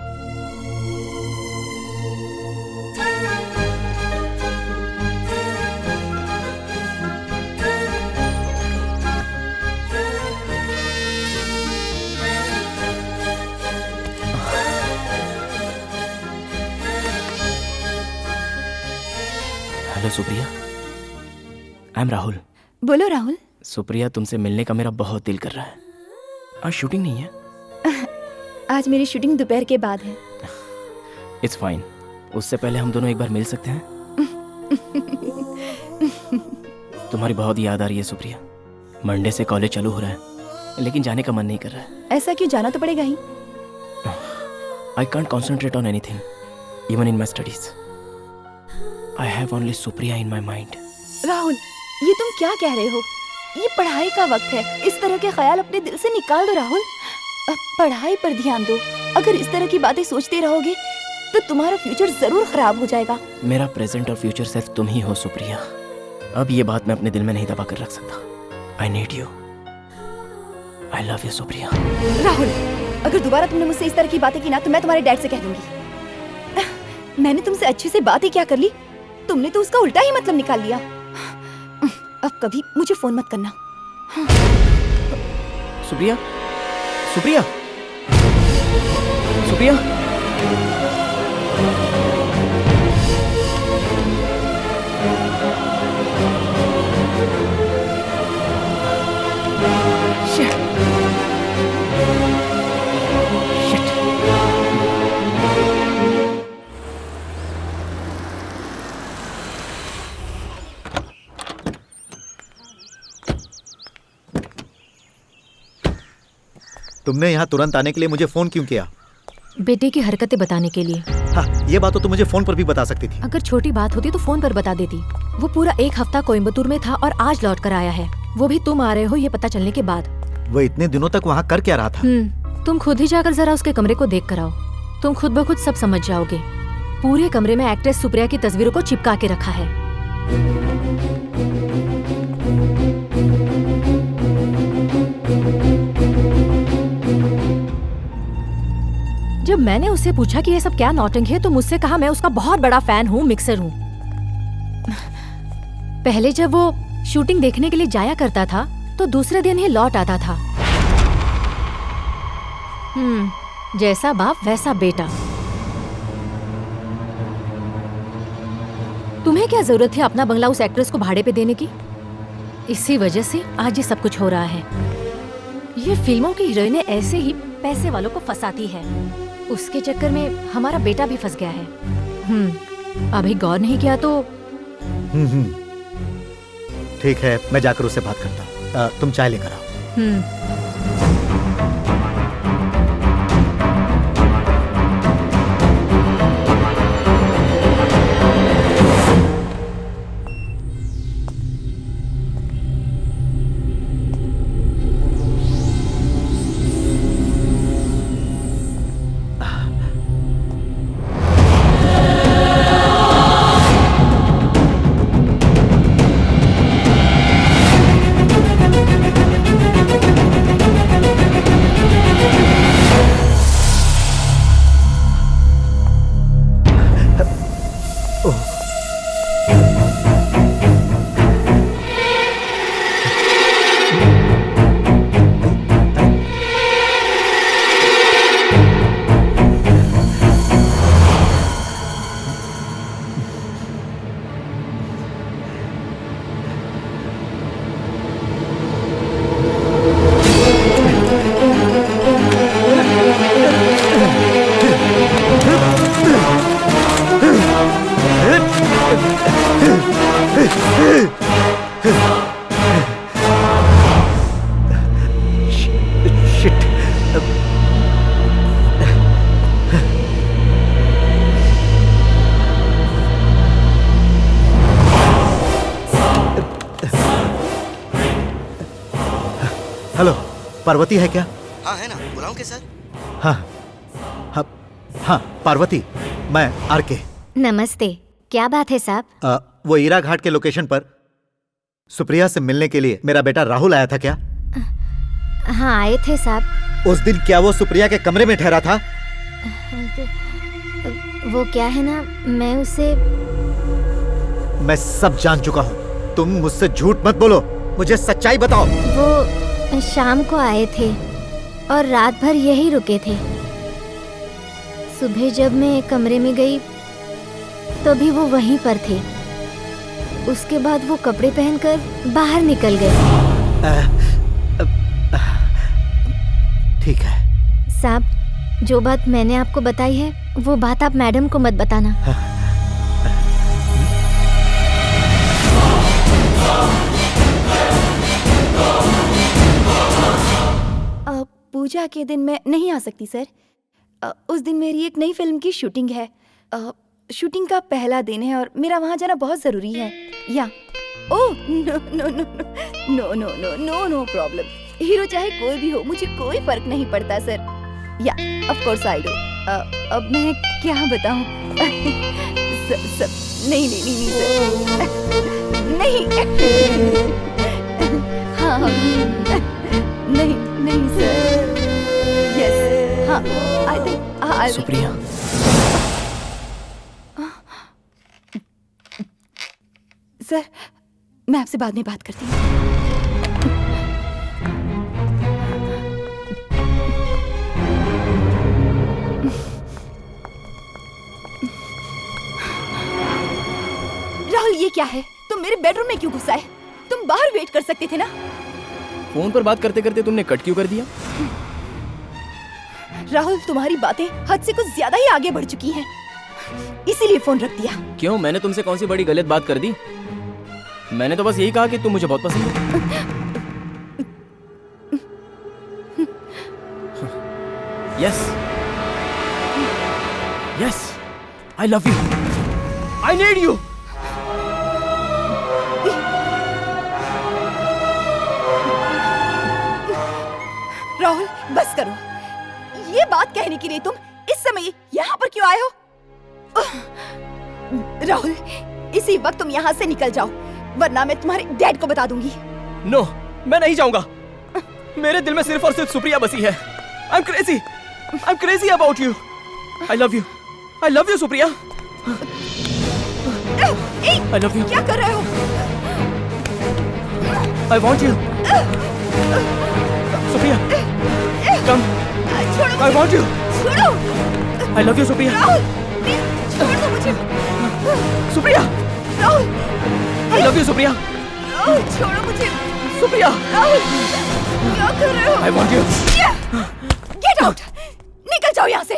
Hello Supriya, I am Rahul. बोलो राहुल। सुप्रिया, तुमसे मिलने का मेरा बहुत दिल कर रहा है। आज शूटिंग नहीं है? आज मेरी शूटिंग दोपहर के बाद है। It's fine. उससे पहले हम दोनों एक बार मिल सकते हैं? तुम्हारी बहुत याद आ रही है सुप्रिया। मंडे से कॉलेज चालू हो रहा है, लेकिन जाने का मन नहीं कर रहा है। ऐसा क्यों? जाना तो पड़ेगा ही। I can't concentrate on anything, even in my studies. I have only Supriya in my mind. Rahul, ये तुम क्या कह रहे हो? ये पढ़ाई का वक्त है, इस तरह के ख्याल अपने दिल से निकाल दो राहुल। अब पढ़ाई पर ध्यान दो। अगर इस तरह की बातें सोचते रहोगे तो तुम्हारा फ्यूचर जरूर खराब हो जाएगा। मेरा प्रेजेंट और फ्यूचर सिर्फ तुम ही हो सुप्रिया। अब ये बात मैं अपने दिल में नहीं दबा कर रख सकता। I need you. I love you Supriya. Rahul, अगर दोबारा तुमने मुझसे इस तरह की बातें की ना तो मैं तुम्हारे डैड से कह दूंगी। मैंने तुमसे अच्छे से बात ही क्या कर ली, तुमने तो उसका उल्टा ही मतलब निकाल लिया। अब कभी मुझे फोन मत करना। सुप्रिया, सुप्रिया, सुप्रिया। तुमने यहाँ तुरंत आने के लिए मुझे फोन क्यों किया? बेटे की हरकतें बताने के लिए। हाँ, ये बात तो तुम मुझे फोन पर भी बता सकती थी। अगर छोटी बात होती तो फोन पर बता देती। वो पूरा 1 हफ्ता कोयम्बतूर में था और आज लौट कर आया है, वो भी तुम आ रहे हो ये पता चलने के बाद। वो इतने दिनों तक वहाँ कर क्या रहा था? तुम खुद ही जाकर जरा उसके कमरे को देख कर आओ, तुम खुद ब खुद सब समझ जाओगे। पूरे कमरे में एक्ट्रेस सुप्रिया की तस्वीरों को चिपका के रखा है। जब मैंने उससे पूछा कि ये सब क्या नौटंकी है तो मुझसे कहा मैं उसका बहुत बड़ा फैन हूँ, मिक्सर हूँ। पहले जब वो शूटिंग देखने के लिए जाया करता था तो दूसरे दिन ही लौट आता था। जैसा बाप वैसा बेटा। तुम्हें क्या जरूरत है अपना बंगला उस एक्ट्रेस को भाड़े पे देने की? इसी वजह से आज ये सब कुछ हो रहा है। ये फिल्मों की हीरोइनें ऐसे ही पैसे वालों को फंसाती है। उसके चक्कर में हमारा बेटा भी फंस गया है। अभी गौर नहीं किया तो। ठीक है, मैं जाकर उससे बात करता हूँ। तुम चाय लेकर आओ। हेलो, पार्वती है क्या? हाँ है ना, बुलाऊं क्या सर? हाँ हाँ हाँ, पार्वती, मैं आरके। नमस्ते, क्या बात है साहब? वो ईरा घाट के लोकेशन पर सुप्रिया से मिलने के लिए मेरा बेटा राहुल आया था क्या? हाँ आए थे साहब। उस दिन क्या वो सुप्रिया के कमरे में ठहरा था? वो क्या है ना, मैं उसे। मैं सब जान चुका हूँ, तुम मुझसे झूठ मत बोलो, मुझे सच्चाई बताओ। वो शाम को आए थे और रात भर यही रुके थे। सुबह जब मैं कमरे में गई तो भी वो वहीं पर थे। उसके बाद वो कपड़े पहनकर बाहर निकल गए। ठीक है साहब, जो बात मैंने आपको बताई है वो बात आप मैडम को मत बताना। पूजा के दिन मैं नहीं आ सकती सर। उस दिन मेरी एक नई फिल्म की शूटिंग है। शूटिंग का पहला दिन है और मेरा वहाँ जाना बहुत जरूरी है। या oh no no no no no no no no problem. Hero चाहे कोई भी हो, मुझे कोई फर्क नहीं पड़ता सर। या ऑफ कोर्स आई डू। अब मैं क्या बताऊं? नहीं नहीं नहीं सर, नहीं। हाँ नहीं नहीं सर। यस हाँ, आई थिंक सुप्रिया, सर मैं आपसे बाद में बात करती हूँ। राहुल ये क्या है? तुम मेरे बेडरूम में क्यों घुसा है? तुम बाहर वेट कर सकते थे ना? फोन पर बात करते करते तुमने कट क्यों कर दिया? राहुल तुम्हारी बातें हद से कुछ ज्यादा ही आगे बढ़ चुकी हैं, इसीलिए फोन रख दिया। क्यों, मैंने तुमसे कौन सी बड़ी गलत बात कर दी? मैंने तो बस यही कहा कि तुम मुझे बहुत पसंद हो। Yes yes, I love you, I need you. Rahul बस करो, ये बात कहने के लिए तुम इस समय यहाँ पर क्यों आए हो? राहुल इसी वक्त तुम यहाँ से निकल जाओ, वरना मैं तुम्हारे डैड को बता दूंगी। नो, मैं नहीं जाऊंगा। मेरे दिल में सिर्फ और सिर्फ सुप्रिया बसी है। I'm crazy about you. I love you Supriya. I love you. क्या कर रहे हो? I want you. Supriya, come. I want you. छोड़ो। I love you Supriya. Rahul, छोड़ दो मुझे। Supriya, Rahul, I love you Supriya. Rahul छोड़ो मुझे। सुप्रिया, क्या कर रहे हो? I want you. Get out, निकल जाओ यहाँ से,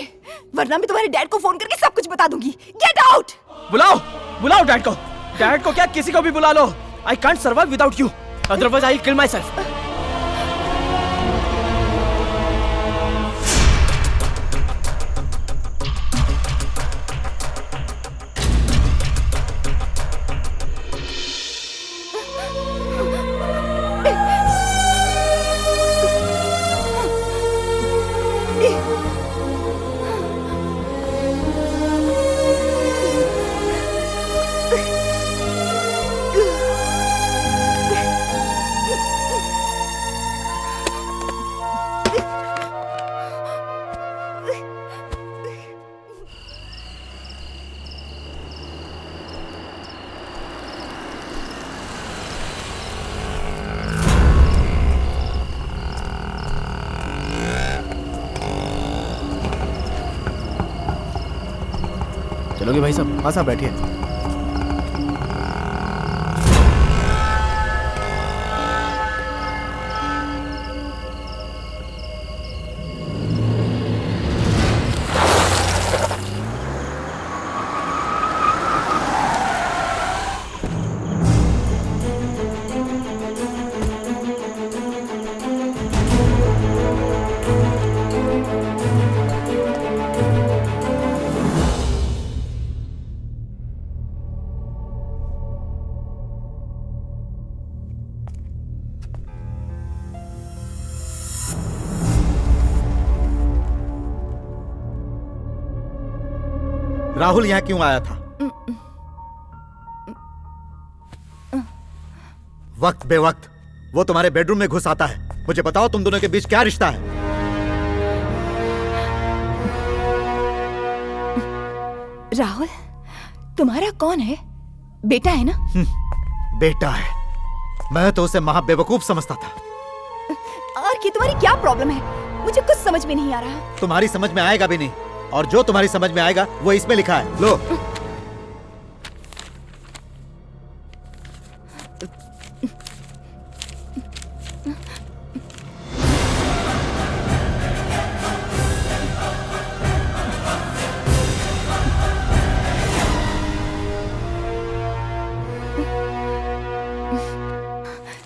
वरना मैं तुम्हारे डैड को फोन करके सब कुछ बता दूंगी। Get out. बुलाओ डैड को। डैड को क्या, किसी को भी बुला लो। I can't survive without you. Otherwise I'll kill myself. चलोगे भाई साहब? हाँ साहब बैठिए। राहुल यहाँ क्यों आया था? वक्त बेवक्त वो तुम्हारे बेडरूम में घुस आता है। मुझे बताओ तुम दोनों के बीच क्या रिश्ता है? राहुल, तुम्हारा कौन है? बेटा है ना? बेटा है। मैं तो उसे महा बेवकूफ समझता था। और कि तुम्हारी क्या प्रॉब्लम है? मुझे कुछ समझ में नहीं आ रहा। तुम्हारी समझ में आएगा भी नहीं, और जो तुम्हारी समझ में आएगा वो इसमें लिखा है। लो।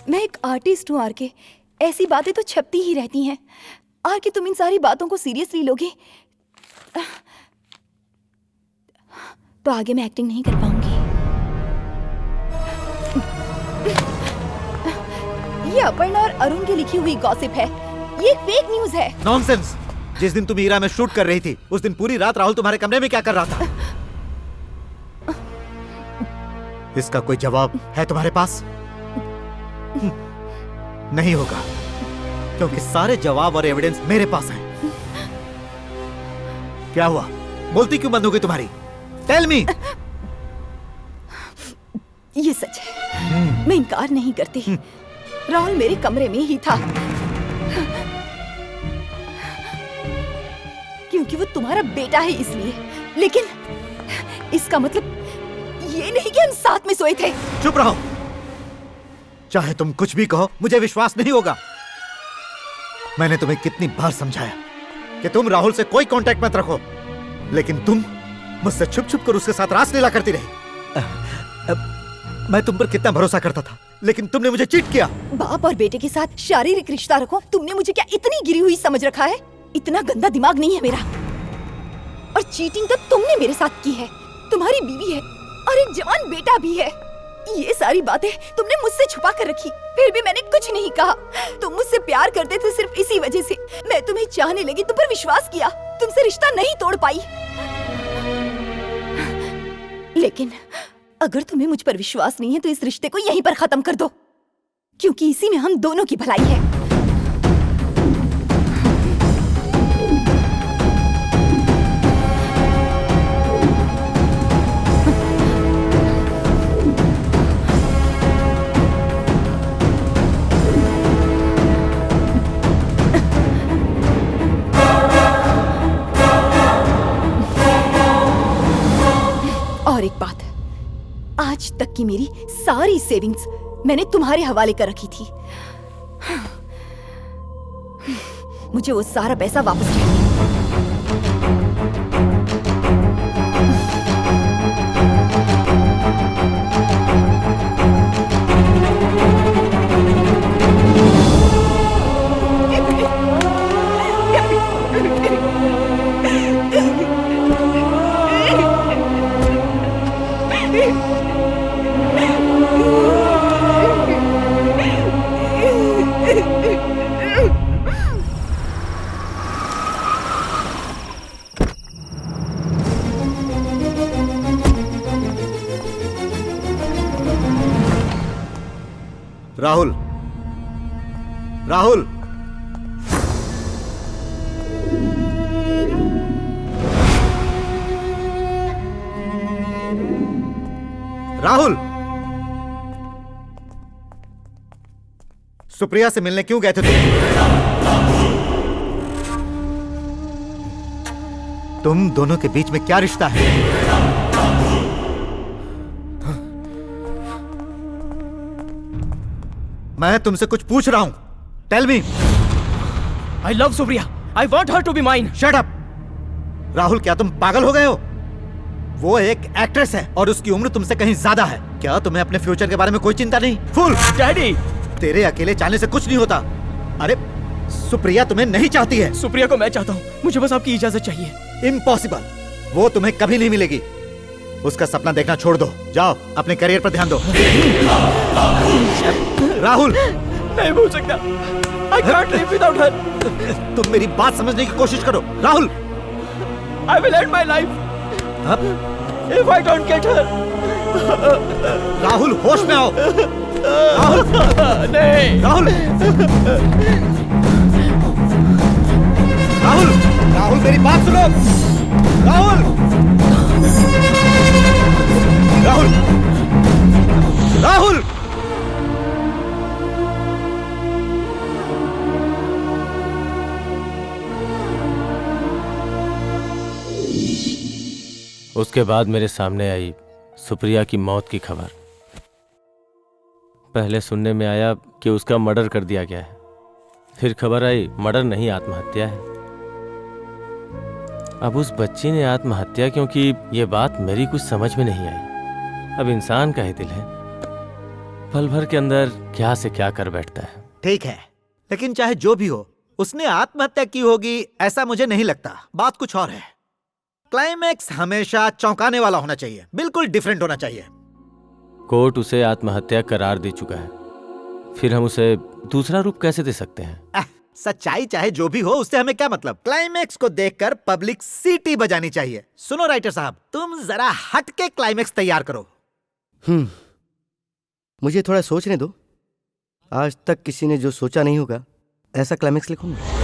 मैं एक आर्टिस्ट हूँ आरके, ऐसी बातें तो छपती ही रहती हैं। आरके, तुम इन सारी बातों को सीरियसली लोगे तो आगे मैं एक्टिंग नहीं कर पाऊंगी। ये अपर्णा और अरुण की लिखी हुई गॉसिप है, ये फेक न्यूज है। नॉनसेंस। जिस दिन तुम हीरा में शूट कर रही थी उस दिन पूरी रात राहुल तुम्हारे कमरे में क्या कर रहा था? इसका कोई जवाब है तुम्हारे पास? नहीं होगा, क्योंकि सारे जवाब और एविडेंस मेरे पास हैं। क्या हुआ? बोलती क्यों बंद हो गई तुम्हारी? Tell me. ये सच है, मैं इनकार नहीं करती। राहुल मेरे कमरे में ही था, क्योंकि वो तुम्हारा बेटा है इसलिए। लेकिन इसका मतलब ये नहीं कि हम साथ में सोए थे। चुप रहो। चाहे तुम कुछ भी कहो, मुझे विश्वास नहीं होगा। मैंने तुम्हें कितनी बार समझाया कि तुम राहुल से कोई कांटेक्ट मत रखो, लेकिन तुम मुझसे छुप छुप कर उसके साथ रासलीला करती रही। मैं तुम पर कितना भरोसा करता था, लेकिन तुमने मुझे चीट किया। बाप और बेटे के साथ शारीरिक रिश्ता रखो, तुमने मुझे क्या इतनी गिरी हुई समझ रखा है? इतना गंदा दिमाग नहीं है मेरा। और चीटिंग तो तुमने मेरे साथ की है, तुम्हारी बीवी है और एक जवान बेटा भी है। ये सारी बातें तुमने मुझसे छुपा कर रखी, फिर भी मैंने कुछ नहीं कहा। तुम मुझसे प्यार करते थे सिर्फ इसी वजह से। मैं तुम्हें चाहने लगी, तुम पर विश्वास किया, तुमसे रिश्ता नहीं तोड़ पाई। लेकिन अगर तुम्हें मुझ पर विश्वास नहीं है तो इस रिश्ते को यहीं पर खत्म कर दो, क्योंकि इसी में हम दोनों की भलाई है। और एक बात, आज तक की मेरी सारी सेविंग्स मैंने तुम्हारे हवाले कर रखी थी। मुझे वो सारा पैसा वापस चाहिए। राहुल, राहुल, राहुल, सुप्रिया से मिलने क्यों गए थे तुम दोनों के बीच में क्या रिश्ता है? मैं तुमसे कुछ पूछ रहा हूं। Tell me. I love Supriya. I want her to be mine। Shut up. Rahul, क्या तुम पागल हो गए हो? वो एक एक्ट्रेस है और उसकी उम्र तुमसे कहीं ज्यादा है। क्या तुम्हें अपने फ्यूचर के बारे में कोई चिंता नहीं? फूल। डैडी, तेरे अकेले जाने से कुछ नहीं होता। अरे सुप्रिया तुम्हें नहीं चाहती है। सुप्रिया को मैं चाहता हूँ, मुझे बस आपकी इजाजत चाहिए। इम्पॉसिबल, वो तुम्हें कभी नहीं मिलेगी। उसका सपना देखना छोड़ दो, जाओ अपने करियर पर ध्यान दो। राहुल, नहीं भूल सकता। I can't live without her। तुम मेरी बात समझने की कोशिश करो। Rahul, I will end my life if I don't get her। Rahul, होश में आओ। राहुल, नहीं। राहुल, राहुल, राहुल, मेरी बात सुनो। राहुल, राहुल, राहुल। उसके बाद मेरे सामने आई सुप्रिया की मौत की खबर। पहले सुनने में आया कि उसका मर्डर कर दिया गया है, फिर खबर आई मर्डर नहीं, आत्महत्या है। अब उस बच्ची ने आत्महत्या क्यों की, ये बात मेरी कुछ समझ में नहीं आई। अब इंसान का ही दिल है, पल भर के अंदर क्या से क्या कर बैठता है। ठीक है, लेकिन चाहे जो भी हो, उसने आत्महत्या की होगी ऐसा मुझे नहीं लगता। बात कुछ और है। क्लाइमैक्स हमेशा चौंकाने वाला होना चाहिए, बिल्कुल डिफरेंट होना चाहिए। कोर्ट उसे आत्महत्या करार दे चुका है, फिर हम उसे दूसरा रूप कैसे दे सकते हैं? सच्चाई चाहे जो भी हो, उससे हमें क्या मतलब? क्लाइमैक्स को देखकर पब्लिक सीटी बजानी चाहिए। सुनो राइटर साहब, तुम जरा हट के क्लाइमैक्स तैयार करो। मुझे थोड़ा सोचने दो। आज तक किसी ने जो सोचा नहीं होगा ऐसा क्लाइमैक्स लिखूंगा।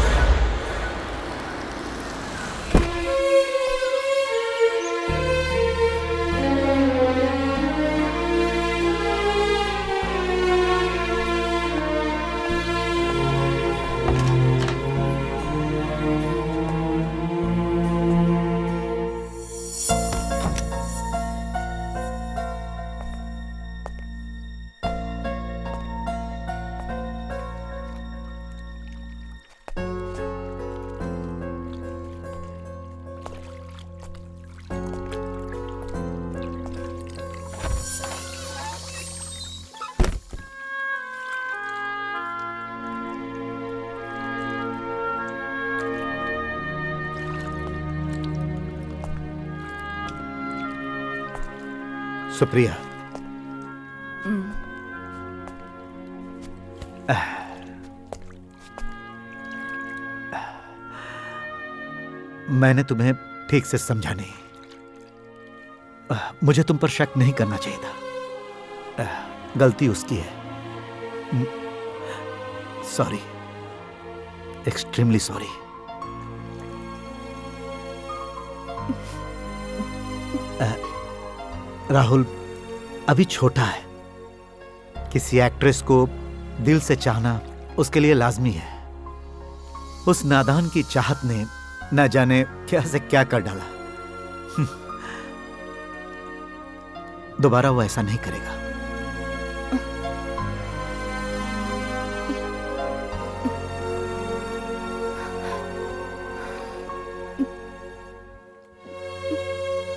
सुप्रिया, मैंने तुम्हें ठीक से समझा नहीं। मुझे तुम पर शक नहीं करना चाहिए था। गलती उसकी है। Sorry, extremely sorry. राहुल अभी छोटा है। किसी एक्ट्रेस को दिल से चाहना उसके लिए लाजमी है। उस नादान की चाहत ने न जाने क्या से क्या कर डाला। दोबारा वो ऐसा नहीं करेगा।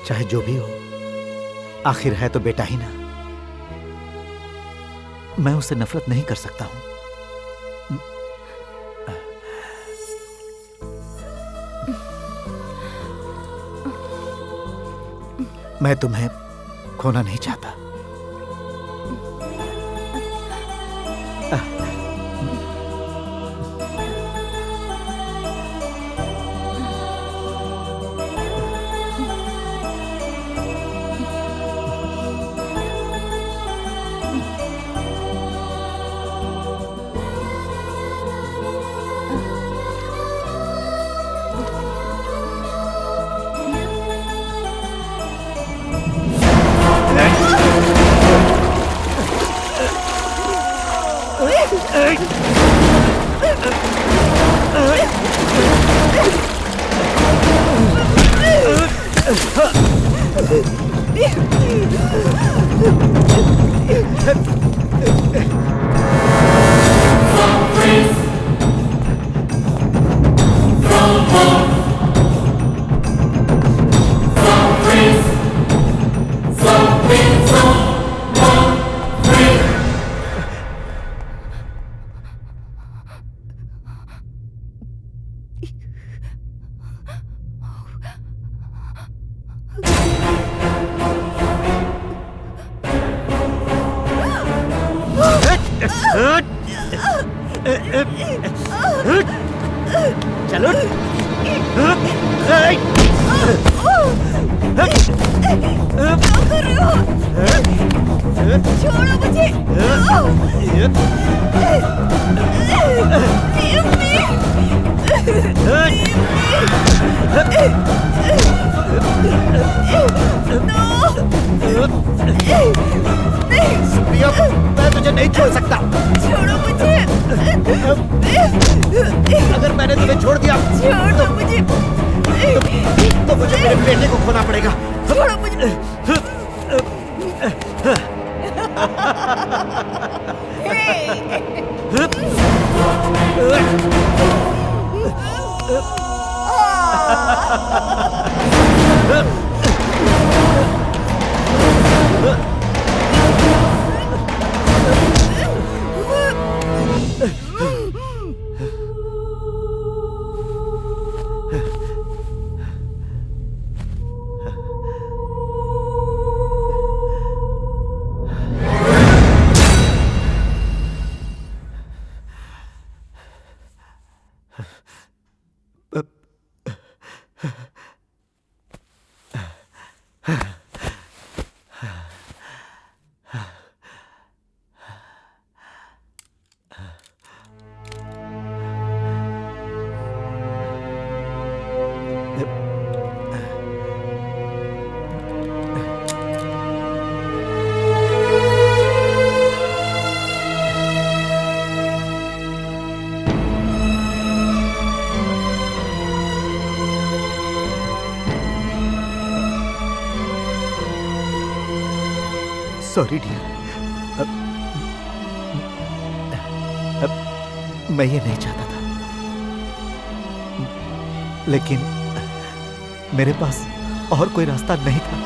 चाहे जो भी हो, आखिर है तो बेटा ही ना। मैं उससे नफरत नहीं कर सकता हूं। मैं तुम्हें खोना नहीं चाहता। चलो छोड़ो मुझे। सुप्रिया, मैं तुझे नहीं छोड़ सकता। छोड़ो मुझे। अगर मैंने तुम्हें छोड़ दिया छोड़ो मुझे। तो मुझे मेरे बेटे को खोना पड़ेगा। छोड़ो मुझे। सॉरी डियर, मैं ये नहीं चाहता था, लेकिन मेरे पास और कोई रास्ता नहीं था।